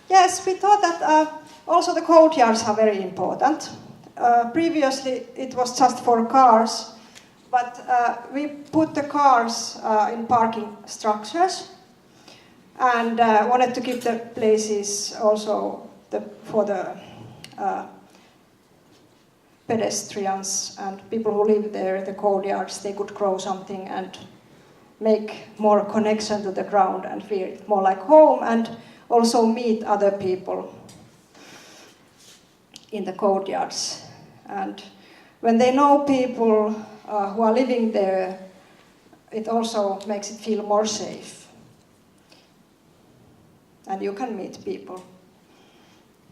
yes, we thought that also the courtyards are very important. Previously it was just for cars, but we put the cars in parking structures and wanted to keep the places also for the pedestrians and people who live there, the courtyards, they could grow something and make more connection to the ground and feel it more like home, and also meet other people in the courtyards. And when they know people who are living there, it also makes it feel more safe. And you can meet people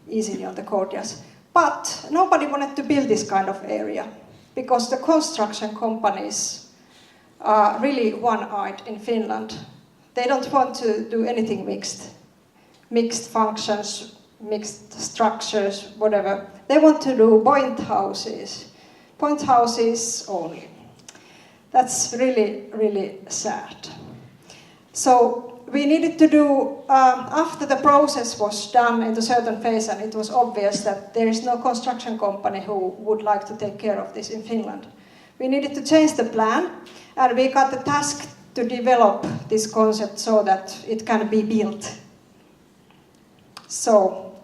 easily on the courtyards. But nobody wanted to build this kind of area, because the construction companies are really one-eyed in Finland. They don't want to do anything mixed. Mixed functions, mixed structures, whatever. They want to do point houses only. That's really, really sad. So we needed to do, after the process was done in a certain phase, and it was obvious that there is no construction company who would like to take care of this in Finland. We needed to change the plan, and we got the task to develop this concept so that it can be built. So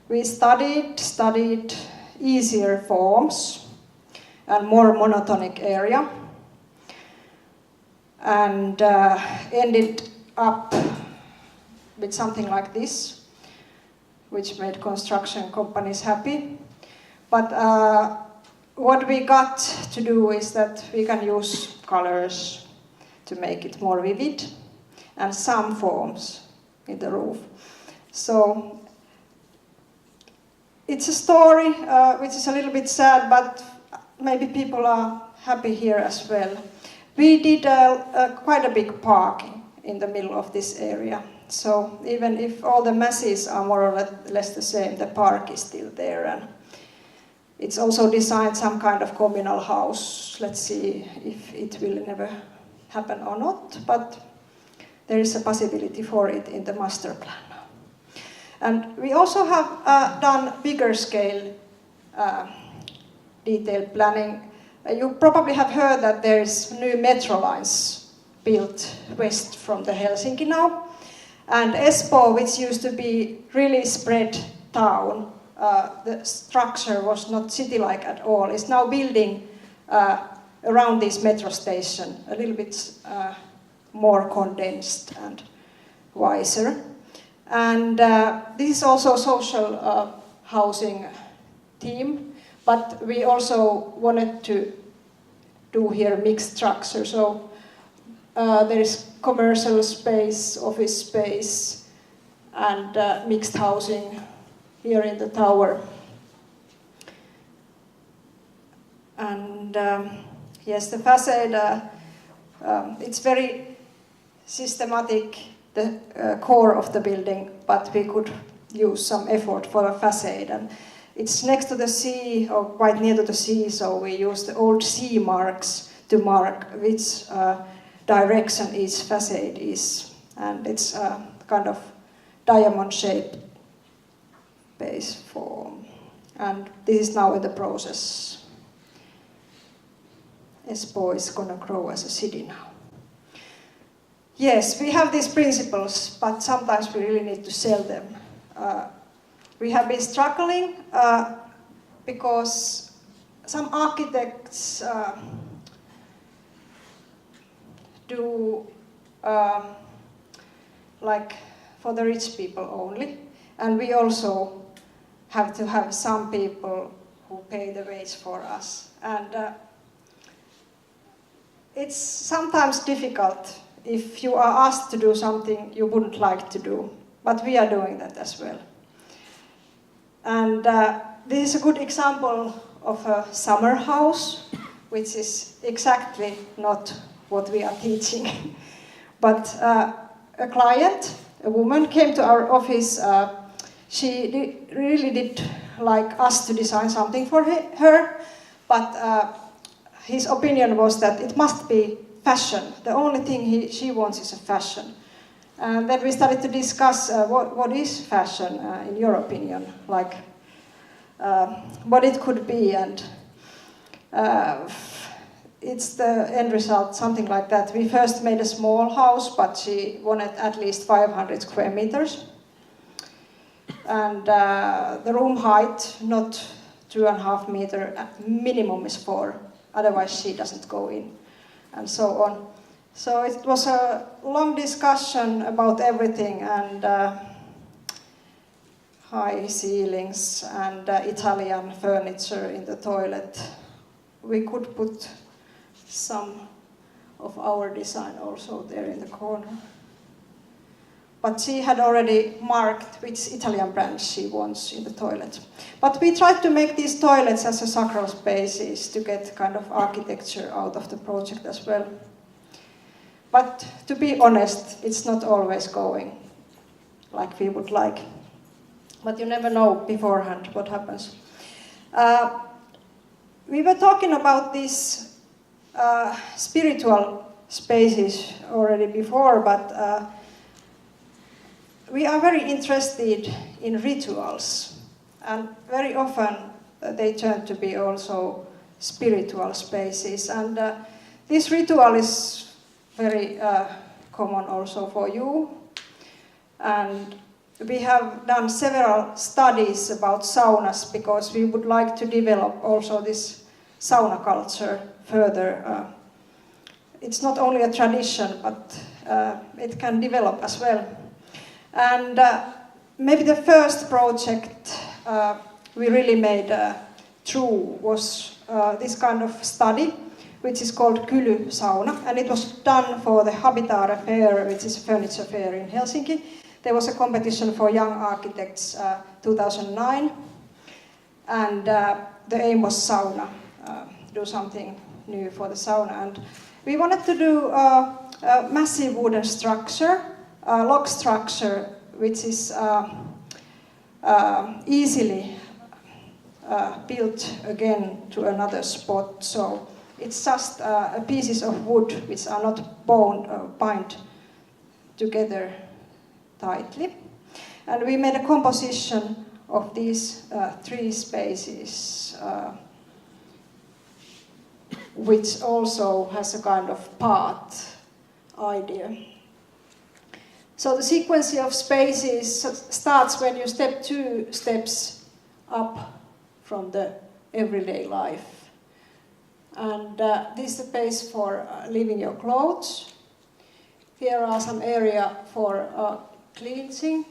we studied easier forms and more monotonic area, and ended up with something like this, which made construction companies happy. But what we got to do is that we can use colors to make it more vivid, and some forms in the roof. So it's a story which is a little bit sad, but maybe people are happy here as well. We did quite a big park in the middle of this area. So even if all the masses are more or less the same, the park is still there. And it's also designed some kind of communal house. Let's see if it will never happen or not, but there is a possibility for it in the master plan. And we also have done bigger scale detailed planning. You probably have heard that there is new metro lines built west from the Helsinki now. And Espoo, which used to be really spread town, the structure was not city-like at all, is now building around this metro station, a little bit more condensed and wiser. And this is also social housing team, but we also wanted to do here mixed structure. So there is commercial space, office space, and mixed housing here in the tower. And yes, the facade, it's very systematic, the core of the building, but we could use some effort for a facade. And it's next to the sea, or quite near to the sea, so we use the old sea marks to mark which direction each facade is. And it's a kind of diamond-shaped base form. And this is now in the process. Espoo is going to grow as a city now. Yes, we have these principles, but sometimes we really need to sell them. We have been struggling because some architects do like for the rich people only, and we also have to have some people who pay the wage for us. And it's sometimes difficult if you are asked to do something you wouldn't like to do, but we are doing that as well. And this is a good example of a summer house, which is exactly not what we are teaching. But a client, a woman, came to our office. She really did like us to design something for her, but his opinion was that it must be fashion. The only thing she wants is a fashion. And then we started to discuss what is fashion in your opinion, like what it could be, and it's the end result, something like that. We first made a small house, but she wanted at least 500 square meters. And the room height, not 2.5 meters, minimum is 4, otherwise she doesn't go in, and so on. So it was a long discussion about everything, and high ceilings and Italian furniture in the toilet. We could put some of our design also there in the corner. But she had already marked which Italian brand she wants in the toilet. But we tried to make these toilets as a sacral spaces to get kind of architecture out of the project as well. But to be honest, it's not always going like we would like. But you never know beforehand what happens. We were talking about these spiritual spaces already before, but we are very interested in rituals, and very often they turn to be also spiritual spaces. And this ritual is very common also for you, and we have done several studies about saunas because we would like to develop also this sauna culture further. It's not only a tradition, but it can develop as well. And maybe the first project we really made true was this kind of study, which is called Kyly Sauna, and it was done for the Habitare Fair, which is a furniture fair in Helsinki. There was a competition for young architects 2009, and the aim was sauna, do something new for the sauna. And we wanted to do a massive wooden structure, a log structure, which is easily built again to another spot. So it's just pieces of wood which are not bound together tightly. And we made a composition of these three spaces, which also has a kind of path idea. So the sequence of spaces starts when you step 2 steps up from the everyday life. And this is the place for leaving your clothes. Here are some area for cleansing.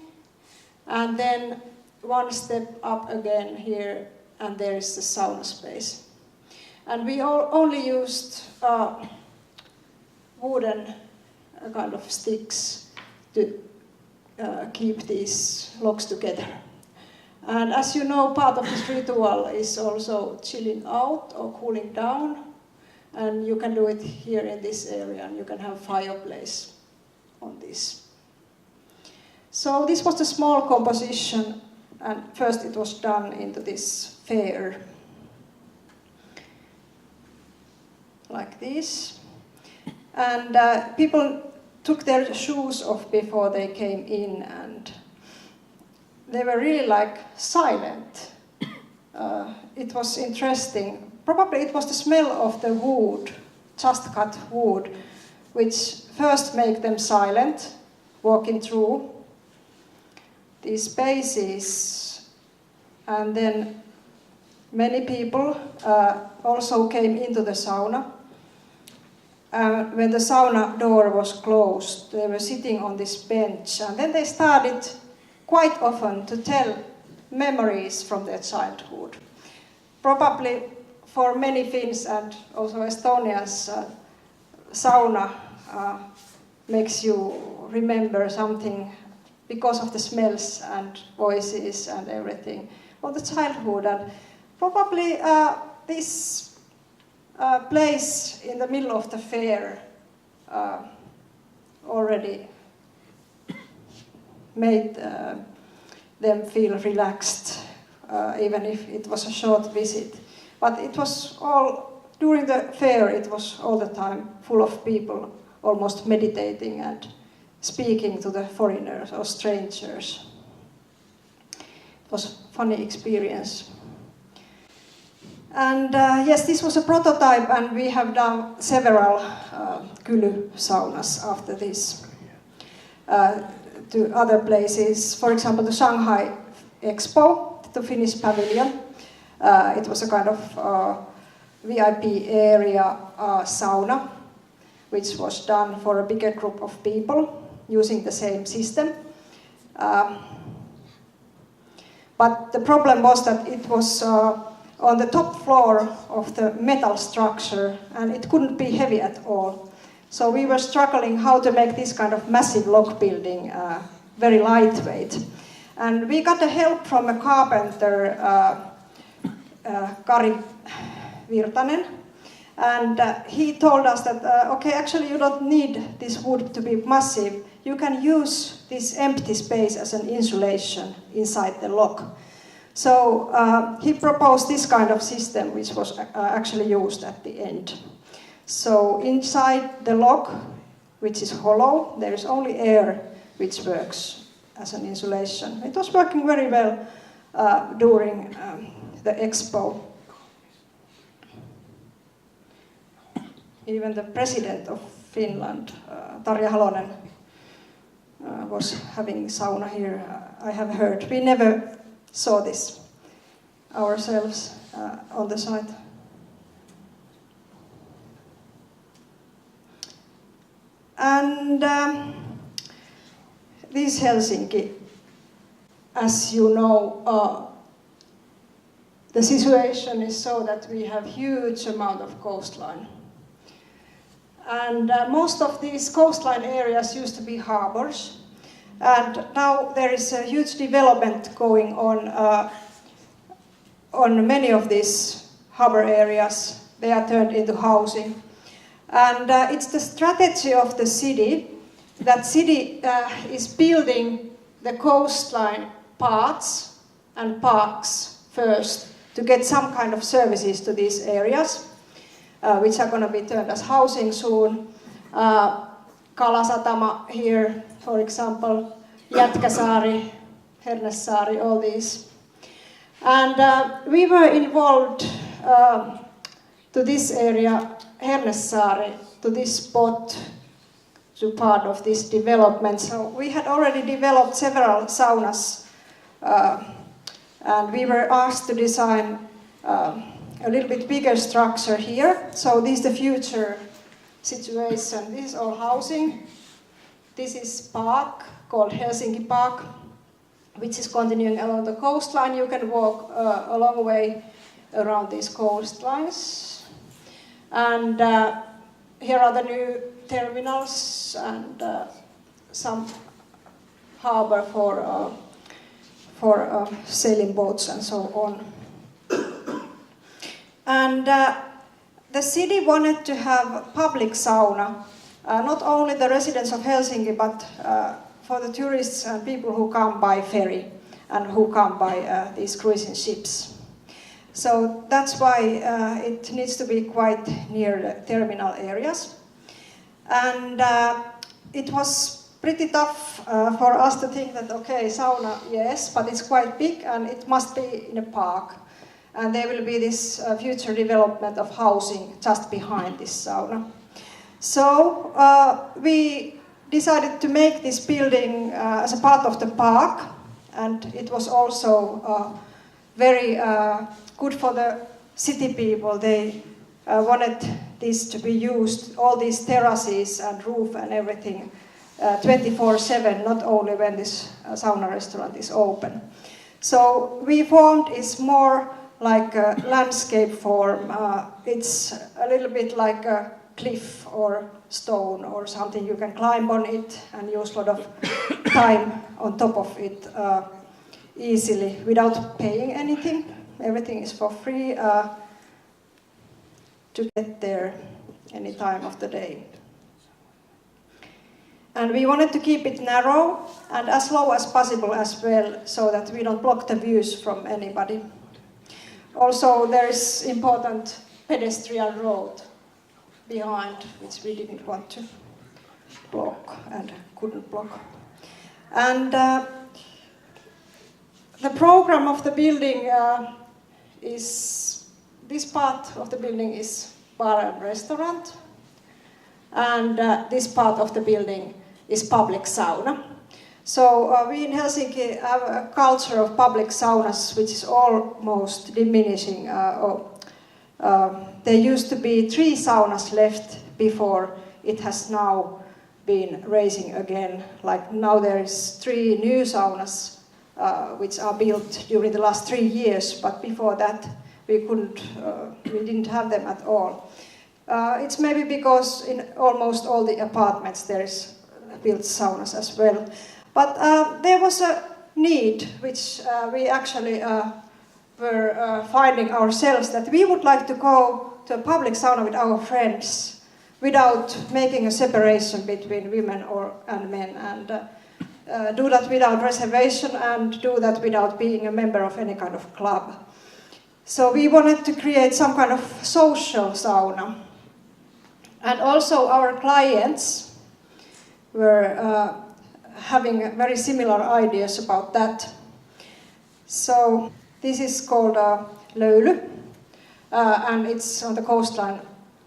And then 1 step up again here, and there is the sauna space. And we only used wooden kind of sticks to keep these logs together. And as you know, part of this ritual is also chilling out or cooling down. And you can do it here in this area, and you can have fireplace on this. So this was the small composition, and first it was done into this fair. Like this. And people took their shoes off before they came in, and they were really like silent. It was interesting. Probably it was the smell of the wood, just cut wood, which first made them silent, walking through these spaces. And then many people also came into the sauna. When the sauna door was closed, they were sitting on this bench, and then they started quite often to tell memories from their childhood. Probably for many Finns and also Estonians, sauna makes you remember something because of the smells and voices and everything of the childhood. And probably this place in the middle of the fair already made them feel relaxed, even if it was a short visit. But it was all, during the fair, it was all the time full of people almost meditating and speaking to the foreigners or strangers. It was a funny experience. And yes, this was a prototype, and we have done several Kyly saunas after this to other places. For example, the Shanghai Expo, the Finnish pavilion. It was a kind of VIP area sauna, which was done for a bigger group of people using the same system. But the problem was that it was on the top floor of the metal structure, and it couldn't be heavy at all. So we were struggling how to make this kind of massive log building very lightweight. And we got the help from a carpenter, Kari Virtanen, and he told us that, okay, actually you don't need this wood to be massive. You can use this empty space as an insulation inside the log. So he proposed this kind of system, which was actually used at the end. So inside the log, which is hollow, there is only air which works as an insulation. It was working very well during the expo. Even the president of Finland, Tarja Halonen, was having sauna here I have heard. We never saw this ourselves on the site. And this Helsinki, as you know, the situation is so that we have huge amount of coastline. And most of these coastline areas used to be harbors. And now there is a huge development going on many of these harbor areas. They are turned into housing. And it's the strategy of the city. That city is building the coastline parts and parks first to get some kind of services to these areas, which are going to be turned as housing soon. Kalasatama here, for example, Jätkäsaari, Hernesaari, all these. And we were involved to this area, Hernesaari, to this spot, to part of this development. So we had already developed several saunas, and we were asked to design a little bit bigger structure here. So this is the future situation. This is all housing. This is park called Helsinki Park, which is continuing along the coastline. You can walk a long way around these coastlines. And here are the new terminals and some harbor for sailing boats and so on. And the city wanted to have public sauna, not only the residents of Helsinki, but for the tourists and people who come by ferry and who come by these cruising ships. So that's why it needs to be quite near the terminal areas. And it was pretty tough for us to think that, okay, sauna, yes, but it's quite big and it must be in a park. And there will be this future development of housing just behind this sauna. So we decided to make this building as a part of the park, and it was also very good for the city people. They wanted this to be used, all these terraces and roof and everything, 24/7, not only when this sauna restaurant is open. So we formed is more like a landscape form. It's a little bit like a cliff or stone or something. You can climb on it and use a lot of time on top of it easily without paying anything. Everything is for free to get there any time of the day. And we wanted to keep it narrow and as low as possible as well, so that we don't block the views from anybody. Also, there is important pedestrian road behind, which we didn't want to block and couldn't block. And the program of the building is, this part of the building is bar and restaurant, and this part of the building is public sauna. So we in Helsinki have a culture of public saunas which is almost diminishing. There used to be 3 saunas left before. It has now been raising again. Like now there is 3 new saunas which are built during the last 3 years, but before that we didn't have them at all. It's maybe because in almost all the apartments there is built saunas as well. But there was a need which we actually were finding ourselves, that we would like to go to a public sauna with our friends without making a separation between women and men, and do that without reservation and do that without being a member of any kind of club. So we wanted to create some kind of social sauna. And also our clients were having very similar ideas about that. So this is called Löyly, and it's on the coastline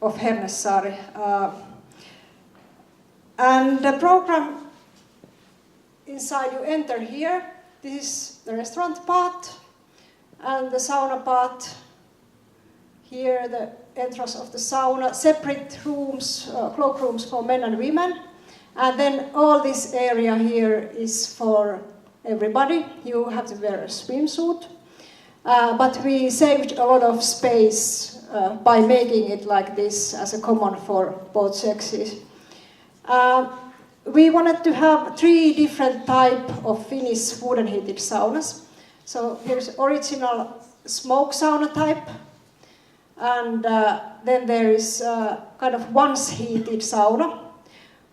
of Hernesaari. And the program inside, you enter here, this is the restaurant part and the sauna part. Here the entrance of the sauna, separate rooms, cloakrooms for men and women. And then all this area here is for everybody. You have to wear a swimsuit. But we saved a lot of space by making it like this as a common for both sexes. We wanted to have 3 different types of Finnish wooden heated saunas. So here's original smoke sauna type. And then there is kind of once heated sauna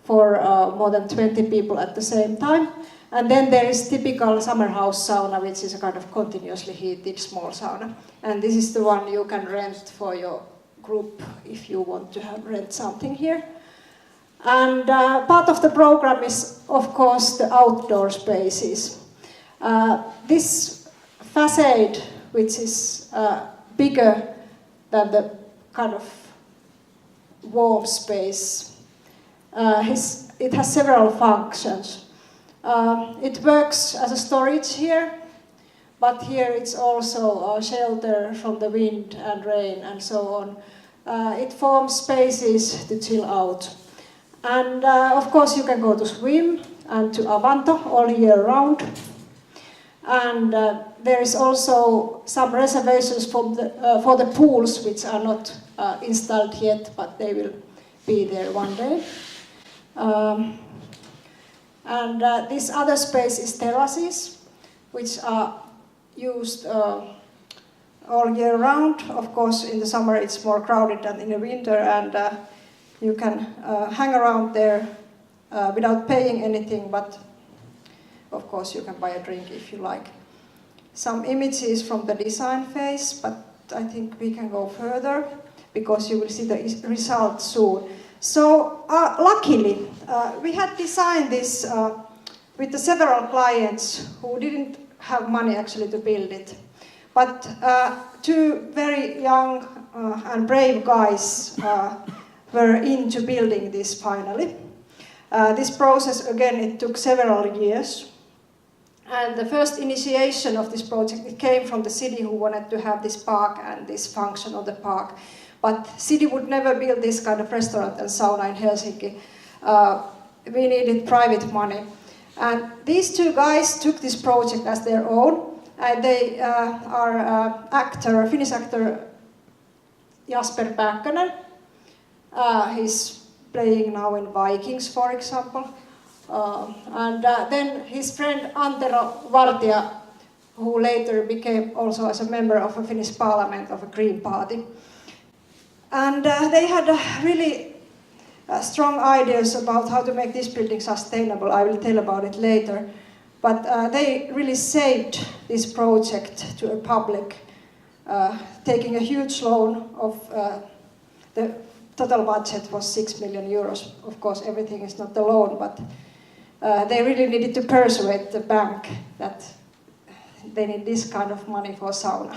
for more than 20 people at the same time. And then there is typical summer house sauna, which is a kind of continuously heated small sauna. And this is the one you can rent for your group if you want to rent something here. And part of the program is, of course, the outdoor spaces. This facade, which is bigger than the kind of warm space, it has several functions. It works as a storage here, but here it's also a shelter from the wind and rain and so on. It forms spaces to chill out. And of course you can go to swim and to Avanto all year round. And there is also some reservations for the pools, which are not installed yet, but they will be there one day. And this other space is terraces, which are used all year round. Of course, in the summer it's more crowded than in the winter, and you can hang around there without paying anything, but of course you can buy a drink if you like. Some images from the design phase, but I think we can go further because you will see the result soon. So luckily, we had designed this with the several clients who didn't have money actually to build it. But 2 very young and brave guys were into building this finally. This process, again, it took several years. And the first initiation of this project, it came from the city who wanted to have this park and this function of the park. But city would never build this kind of restaurant and sauna in Helsinki. We needed private money. And these 2 guys took this project as their own. And they are Finnish actor Jasper Pääkkönen. He's playing now in Vikings, for example. And then his friend Antero Vartija, who later became also as a member of a Finnish parliament of a Green Party. And they had really strong ideas about how to make this building sustainable. I will tell about it later. But they really saved this project to a public, taking a huge loan of the total budget was 6 million euros. Of course, everything is not a loan, but they really needed to persuade the bank that they need this kind of money for sauna.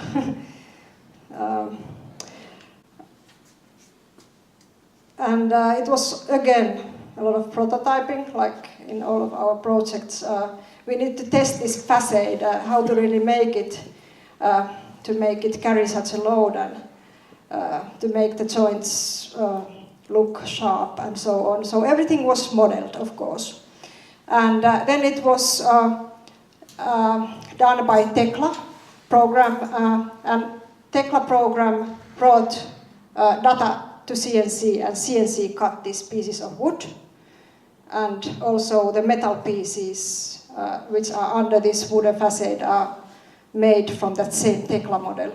And it was, again, a lot of prototyping, like in all of our projects. We need to test this facade, how to really make it, to make it carry such a load and to make the joints look sharp and so on. So everything was modeled, of course. And then it was done by Tekla program, and Tekla program brought data to CNC, and CNC cut these pieces of wood, and also the metal pieces which are under this wooden facade are made from that same Tekla model.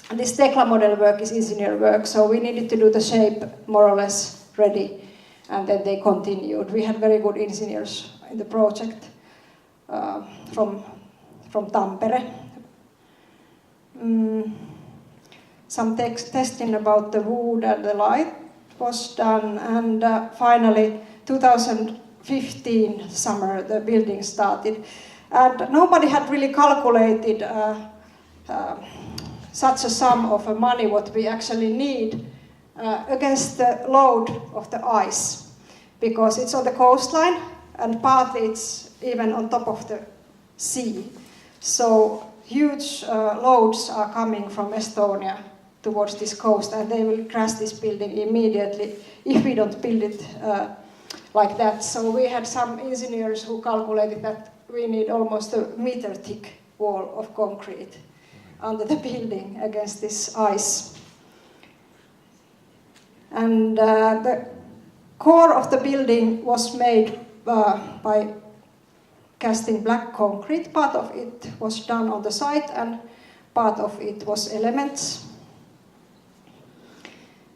And this Tekla model work is engineer work, so we needed to do the shape more or less ready, and then they continued. We had very good engineers in the project from Tampere. Some testing about the wood and the light was done, and finally 2015 summer the building started. And nobody had really calculated such a sum of money what we actually need against the load of the ice, because it's on the coastline and partly it's even on top of the sea. So huge loads are coming from Estonia towards this coast, and they will crash this building immediately if we don't build it like that. So we had some engineers who calculated that we need almost a meter thick wall of concrete under the building against this ice. And the core of the building was made by casting black concrete. Part of it was done on the site and part of it was elements.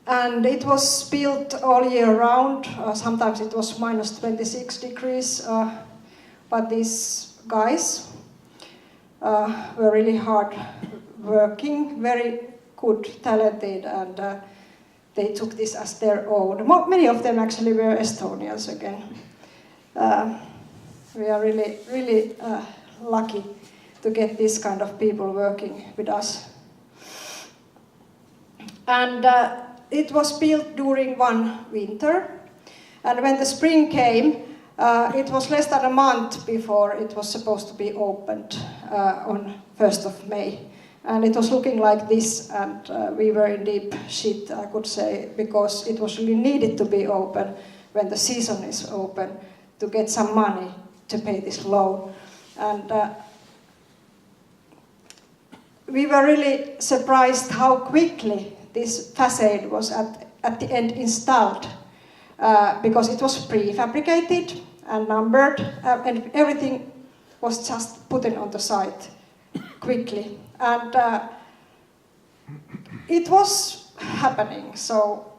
And it was built all year round. Sometimes it was minus 26 degrees, but these guys were really hard working, very good, talented, and they took this as their own. Many of them actually were Estonians again. We are really, really lucky to get this kind of people working with us. And it was built during one winter, and when the spring came, it was less than a month before it was supposed to be opened on 1st of May. And it was looking like this, and we were in deep shit, I could say, because it was really needed to be open when the season is open to get some money to pay this loan. And we were really surprised how quickly this facade was at the end installed, because it was prefabricated and numbered, and everything was just put in on the site quickly. And it was happening, so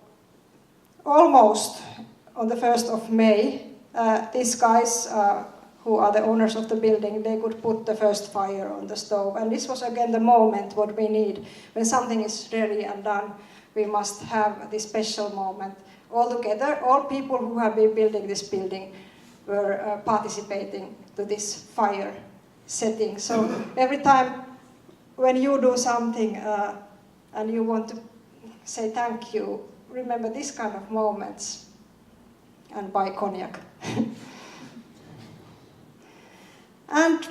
almost on the 1st of May, these guys who are the owners of the building, they could put the first fire on the stove. And this was again the moment what we need. When something is ready and done, we must have this special moment. All together, all people who have been building this building were participating to this fire setting. So every time when you do something and you want to say thank you, remember this kind of moments and buy cognac. And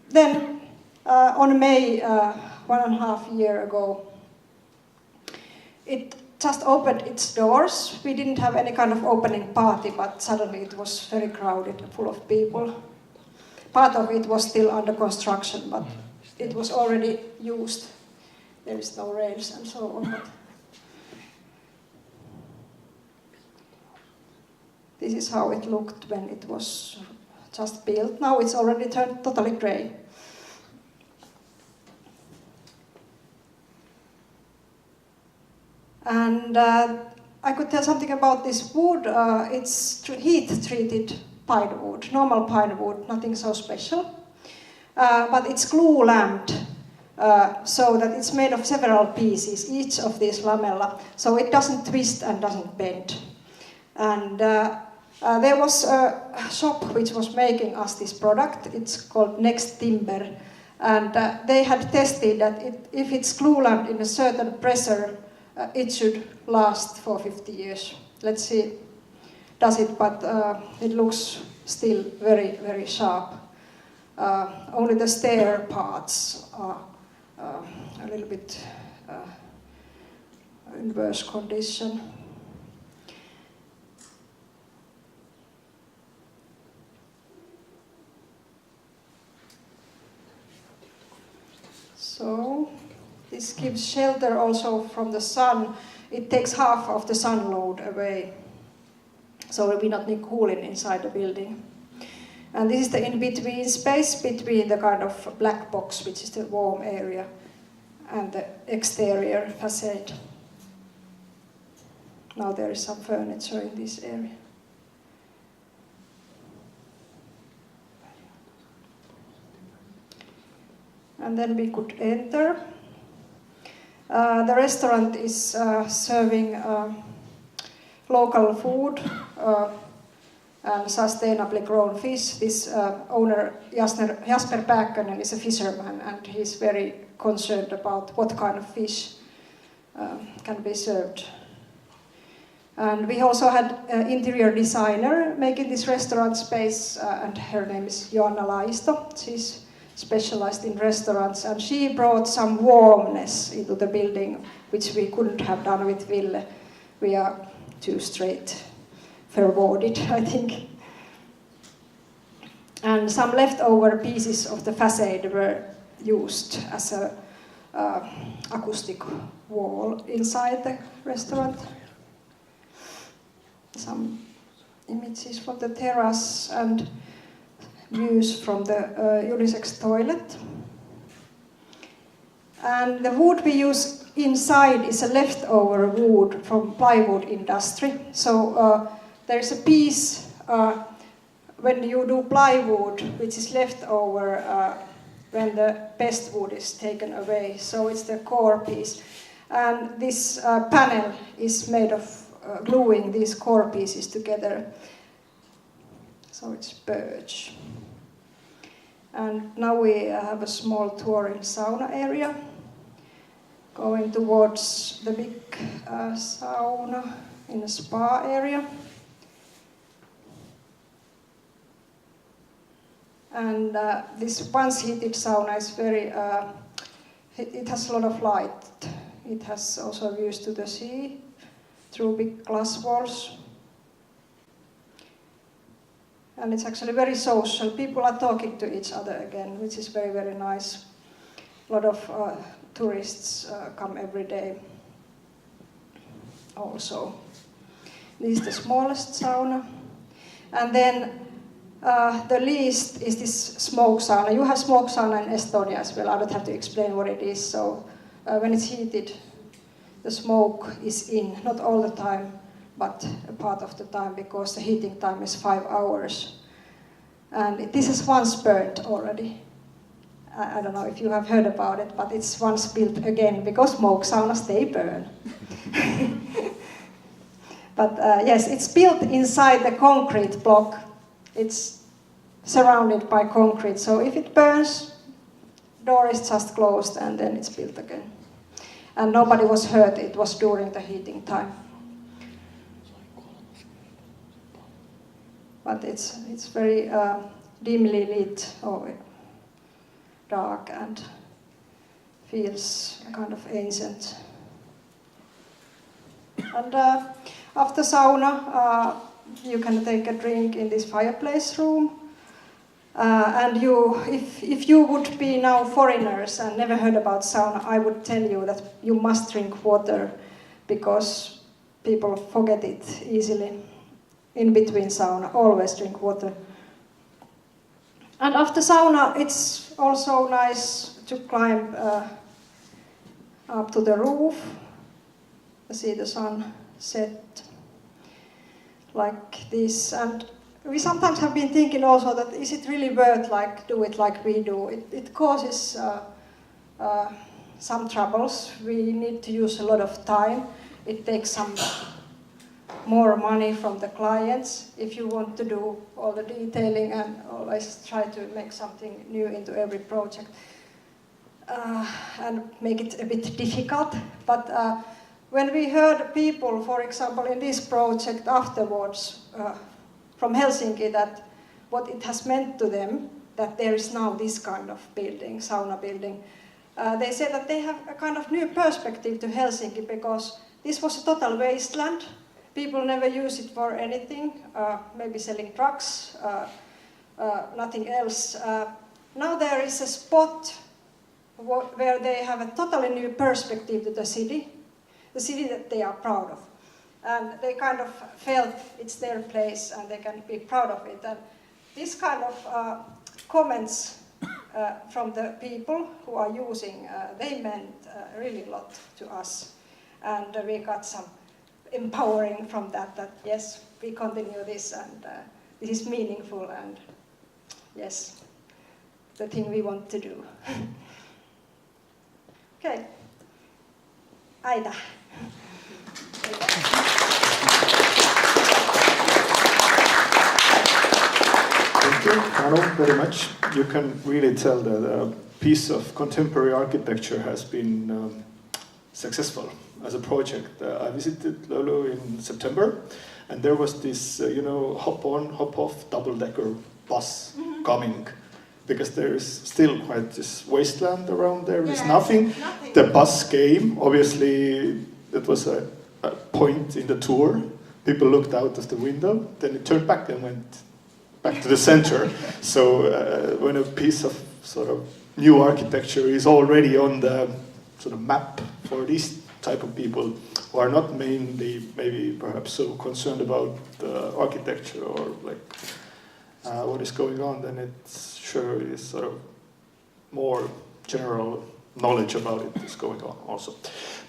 then on May, 1.5 years ago, it just opened its doors. We didn't have any kind of opening party, but suddenly it was very crowded, full of people. Part of it was still under construction, but it was already used. There is no rails and so on. But this is how it looked when it was just built. Now it's already turned totally grey. And I could tell something about this wood. It's heat-treated pine wood, normal pine wood, nothing so special. But it's glue-lamped, so that it's made of several pieces, each of these lamella, so it doesn't twist and doesn't bend. And there was a shop which was making us this product. It's called Next Timber, and they had tested that if it's glue-lamped in a certain pressure, it should last for 50 years. Let's see, does it? But it looks still very, very sharp. Only the stair parts are a little bit in worse condition. So this gives shelter also from the sun. It takes half of the sun load away, so we don't need cooling inside the building. And this is the in-between space between the kind of black box, which is the warm area, and the exterior facade. Now there is some furniture in this area. And then we could enter. The restaurant is serving local food and sustainably grown fish. This owner, Jasper Pääkkönen, is a fisherman, and he's very concerned about what kind of fish can be served. And we also had an interior designer making this restaurant space, and her name is Joanna Laisto. She's specialized in restaurants, and she brought some warmness into the building, which we couldn't have done with Ville. We are too straightforward, I think. And some leftover pieces of the facade were used as a acoustic wall inside the restaurant. Some images from the terrace and views from the unisex toilet. And the wood we use inside is a leftover wood from plywood industry. So there is a piece when you do plywood which is left over when the best wood is taken away. So it's the core piece. And this panel is made of gluing these core pieces together. So it's birch. And now we have a small touring sauna area, going towards the big sauna in a spa area. And this once heated sauna is very, it has a lot of light. It has also views to the sea through big glass walls. And it's actually very social. People are talking to each other again, which is very, very nice. A lot of tourists come every day also. This is the smallest sauna. And then the least is this smoke sauna. You have smoke sauna in Estonia as well. I don't have to explain what it is. So when it's heated, the smoke is in, not all the time, but a part of the time, because the heating time is 5 hours. And this is once burnt already. I don't know if you have heard about it, but it's once built again, because smoke saunas, they burn. But yes, it's built inside the concrete block. It's surrounded by concrete, so if it burns, door is just closed and then it's built again. And nobody was hurt, it was during the heating time. But it's very dimly lit or dark and feels kind of ancient. And after sauna, you can take a drink in this fireplace room. And if you would be now foreigners and never heard about sauna, I would tell you that you must drink water, because people forget it easily. In between sauna, always drink water. And after sauna, it's also nice to climb up to the roof, see the sun set like this. And we sometimes have been thinking also that is it really worth do it like we do? It causes some troubles. We need to use a lot of time. It takes some more money from the clients if you want to do all the detailing and always try to make something new into every project and make it a bit difficult. But when we heard people, for example, in this project afterwards from Helsinki, that what it has meant to them, that there is now this kind of building, sauna building, they said that they have a kind of new perspective to Helsinki, because this was a total wasteland. People never use it for anything, maybe selling drugs, nothing else. Now there is a spot where they have a totally new perspective to the city that they are proud of. And they kind of felt it's their place and they can be proud of it. And this kind of comments from the people who are using, they meant really a lot to us. And we got some empowering from that yes, we continue this and this is meaningful and yes, the thing we want to do. Okay, Aida. Thank you, Anu, very much. You can really tell that a piece of contemporary architecture has been successful as a project. I visited Oulu in September, and there was this, hop-on, hop-off double-decker bus coming because there is still quite this wasteland around there. There's Yes, nothing. nothing. The bus came. Obviously, it was a point in the tour. People looked out of the window. Then it turned back and went back to the center. So when a piece of sort of new architecture is already on the sort of map for these type of people who are not mainly maybe perhaps so concerned about the architecture or like what is going on, then it sure is sort of more general knowledge about it is going on also.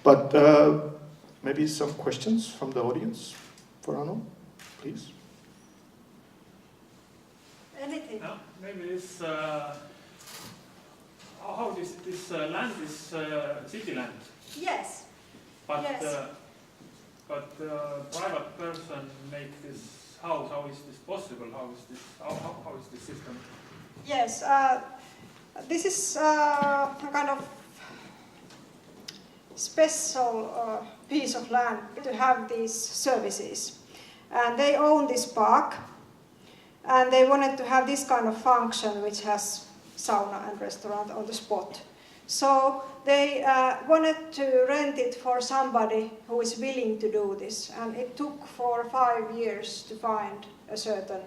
But maybe some questions from the audience for Anu, please. Anything? No, maybe this. How this land is city land, Yes. but Yes. But private person make this house. How is this possible? How is this system? Yes. This is a kind of special piece of land to have these services, and they own this park, and they wanted to have this kind of function which has sauna and restaurant on the spot. So they wanted to rent it for somebody who is willing to do this, and it took 4 or 5 years to find a certain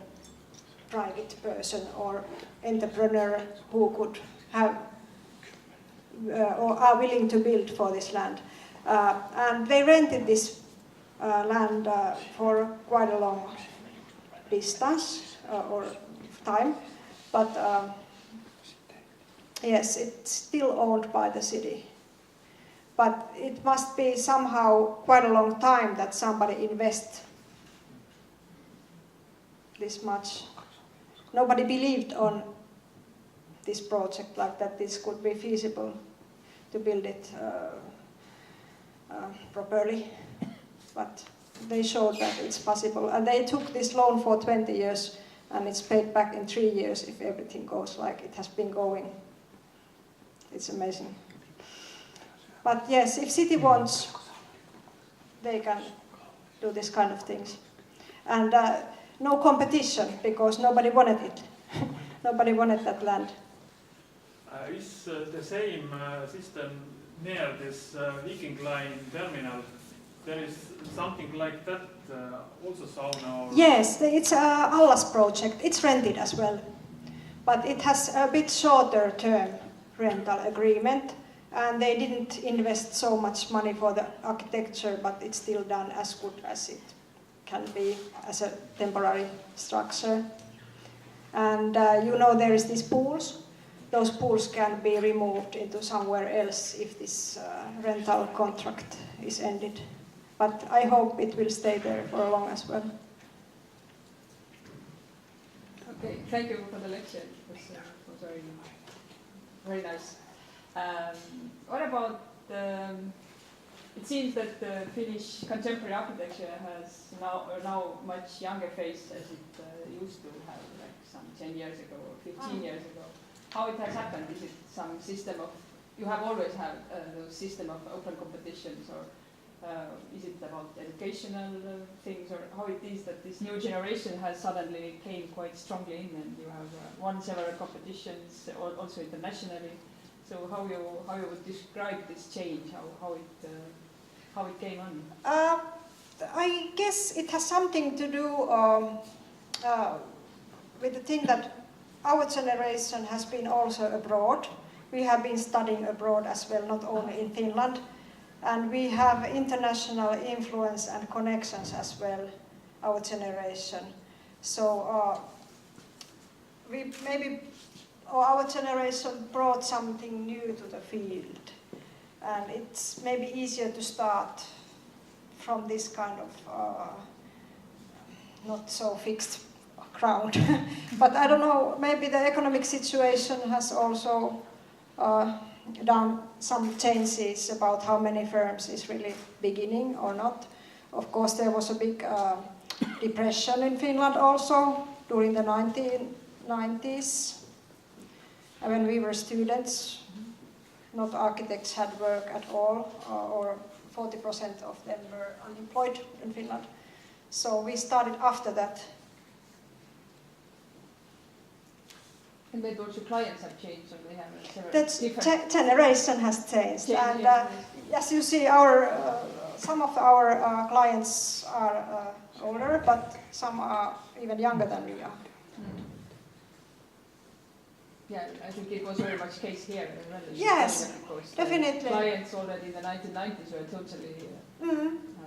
private person or entrepreneur who could have or are willing to build for this land. And they rented this land for quite a long distance or time, but yes, it's still owned by the city. But it must be somehow quite a long time that somebody invests this much. Nobody believed on this project like that this could be feasible to build it properly. But they showed that it's possible. And they took this loan for 20 years and it's paid back in 3 years if everything goes like it has been going. It's amazing. But yes, if city wants, they can do this kind of things. And no competition, because nobody wanted it. Nobody wanted that land. Is the same system near this Viking Line terminal? There is something like that, also sauna? Or Yes, it's Allas project. It's rented as well. But it has a bit shorter term rental agreement. And they didn't invest so much money for the architecture, but it's still done as good as it can be as a temporary structure. And you know there is these pools. Those pools can be removed into somewhere else if this rental contract is ended. But I hope it will stay there for long as well. Okay, thank you for the lecture. It was very, very nice. What about it seems that the Finnish contemporary architecture has now much younger face as it used to have, like some 10 years ago or 15 years ago. How it has happened? Is it some system of, you have always had a system of open competitions, or is it about educational things, or how it is that this new generation has suddenly came quite strongly in and you have won several competitions, also internationally? So how you would describe this change? How it came on? I guess it has something to do with the thing that our generation has been also abroad. We have been studying abroad as well, not only in Finland, and we have international influence and connections as well. Our generation. So our generation brought something new to the field, and it's maybe easier to start from this kind of not so fixed ground. But I don't know, maybe the economic situation has also done some changes about how many firms is really beginning or not. Of course, there was a big depression in Finland also during the 1990s. When we were students, not architects had work at all, or 40% of them were unemployed in Finland. So we started after that. And maybe also clients have changed, and they have several That different generation has changed, and yes. as you see, some of our clients are older, but some are even younger than we are. Mm. Yeah, I think it was very much case here as well. in Yes, Estonia, because the definitely. clients already in the 1990s were totally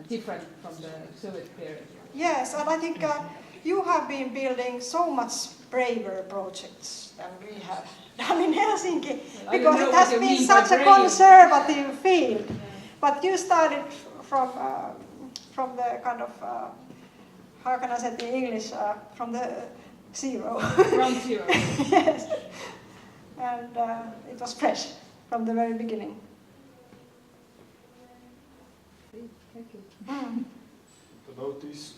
different from the Soviet period. Yes, and I think you have been building so much braver projects than we have done in Helsinki, Well, I don't because know it what has you been mean by such a brave. conservative field. Yeah. But you started from the kind of, how can I say it in English, from the zero. Ground zero. Yes, and it was fresh from the very beginning. Thank you. About these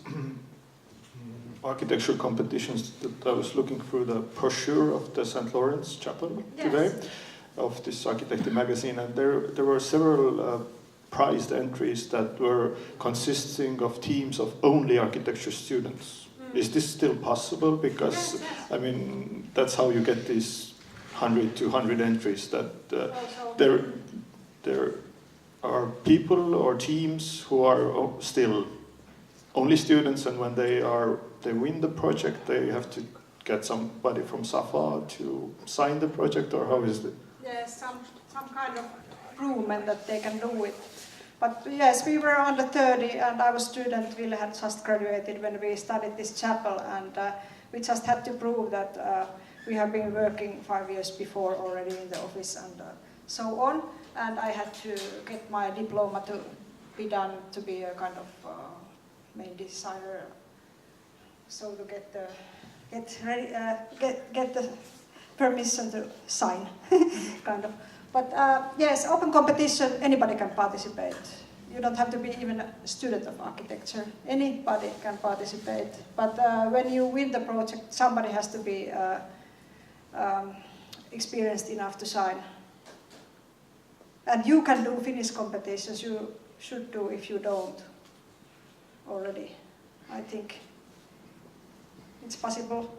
architecture competitions, that I was looking through the brochure of the St. Lawrence Chapel today, of this Architecture magazine, and there were several prized entries that were consisting of teams of only architecture students. Is this still possible? Because, I mean, that's how you get these 100 to 100 entries, that there are people or teams who are still only students, and when they win the project, they have to get somebody from SAFA to sign the project, or how is it? Yes, some kind of improvement that they can do it. But yes, we were under 30, and our student Ville had just graduated when we started this chapel, and we just had to prove that we have been working 5 years before already in the office and so on. And I had to get my diploma to be done to be a kind of main designer, so to get the permission to sign, kind of. But yes, open competition, anybody can participate. You don't have to be even a student of architecture. Anybody can participate. But when you win the project, somebody has to be experienced enough to sign. And you can do Finnish competitions, you should do if you don't already. I think it's possible.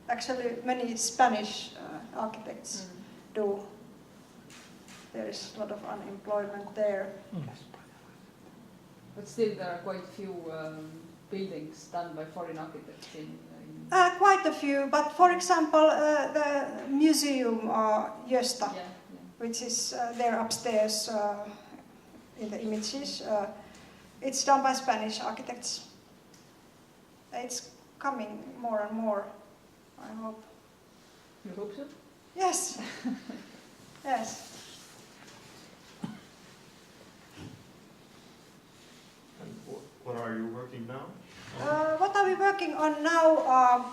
Actually, many Spanish architects do. There is a lot of unemployment there. But still, there are quite few buildings done by foreign architects in Quite a few, but for example, the museum Gösta, which is there upstairs in the images, it's done by Spanish architects. It's coming more and more, I hope. You hope so? Yes. Yes. And what are you working now? What are we working on now?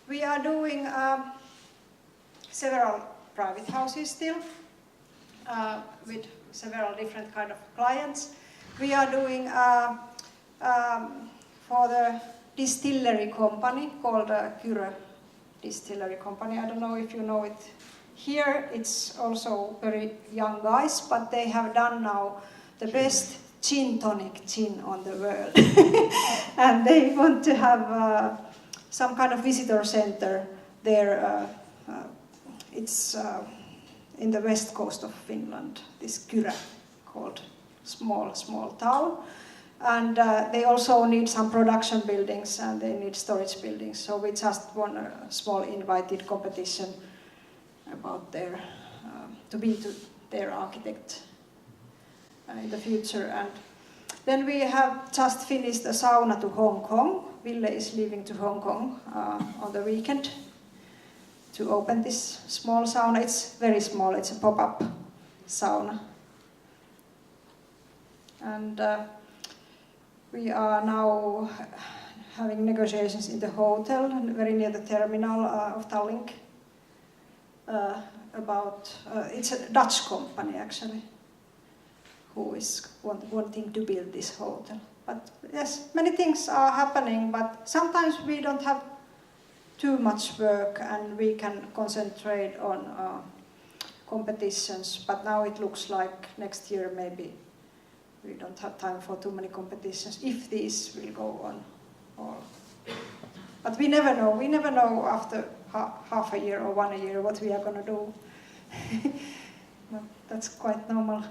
We are doing several private houses still with several different kind of clients. We are doing for the distillery company called Kyrö Distillery Company. I don't know if you know it. Here it's also very young guys, but they have done now the best gin tonic gin on the world. And they want to have some kind of visitor center there. It's in the west coast of Finland, this Kyrö, called small town. And they also need some production buildings and they need storage buildings. So we just won a small invited competition about their, to be their architect in the future. And then we have just finished a sauna to Hong Kong. Ville is leaving to Hong Kong on the weekend to open this small sauna. It's very small, it's a pop-up sauna. And we are now having negotiations in the hotel very near the terminal of Tallink about, it's a Dutch company actually, who is wanting to build this hotel. But yes, many things are happening, but sometimes we don't have too much work and we can concentrate on competitions. But now it looks like next year maybe we don't have time for too many competitions, if these will go on. But we never know. We never know after half a year or 1 year what we are going to do. But that's quite normal.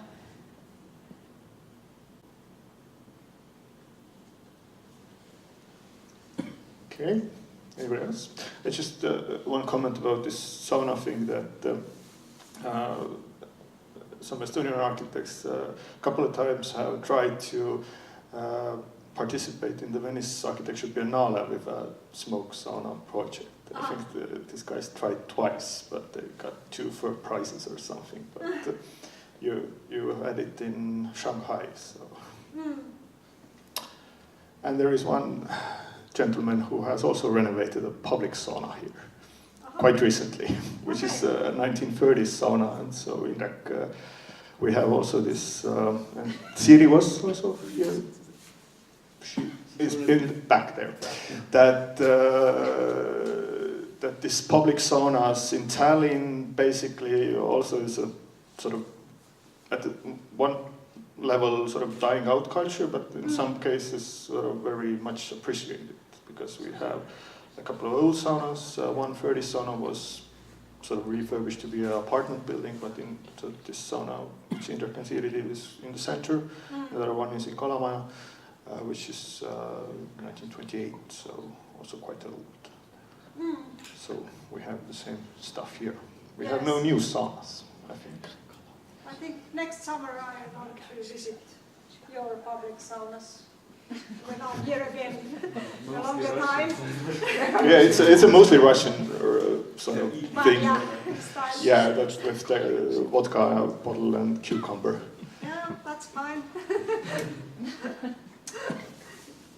Okay, anybody else? Just one comment about this sauna thing that some Estonian architects a couple of times have tried to participate in the Venice Architecture Biennale with a smoke sauna project. I think these guys tried twice, but they got 2 first prizes or something. But you had it in Shanghai, so. And there is one gentleman who has also renovated a public sauna here quite recently, which is a 1930s sauna. And so in that, we have also this, and Siri was also here. She is in the back there. That that this public saunas in Tallinn basically also is a sort of at one level sort of dying out culture, but in some cases sort of very much appreciated, because we have a couple of old saunas. 130 sauna was sort of refurbished to be an apartment building, but in so this sauna, which Indrek can see, it is in the center. The other one is in Kalamaja, which is 1928, so also quite old. So we have the same stuff here. We have no new saunas, I think. I think next summer I want to visit your public saunas when I'm here again a longer time. Yeah, it's a mostly Russian sort of thing. Yeah, Yeah, that's with the vodka bottle and cucumber. yeah, that's fine.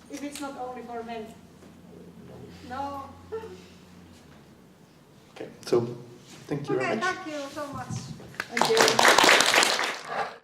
If it's not only for men. No. Okay, so thank you very Okay, much. thank you so much. Thank you.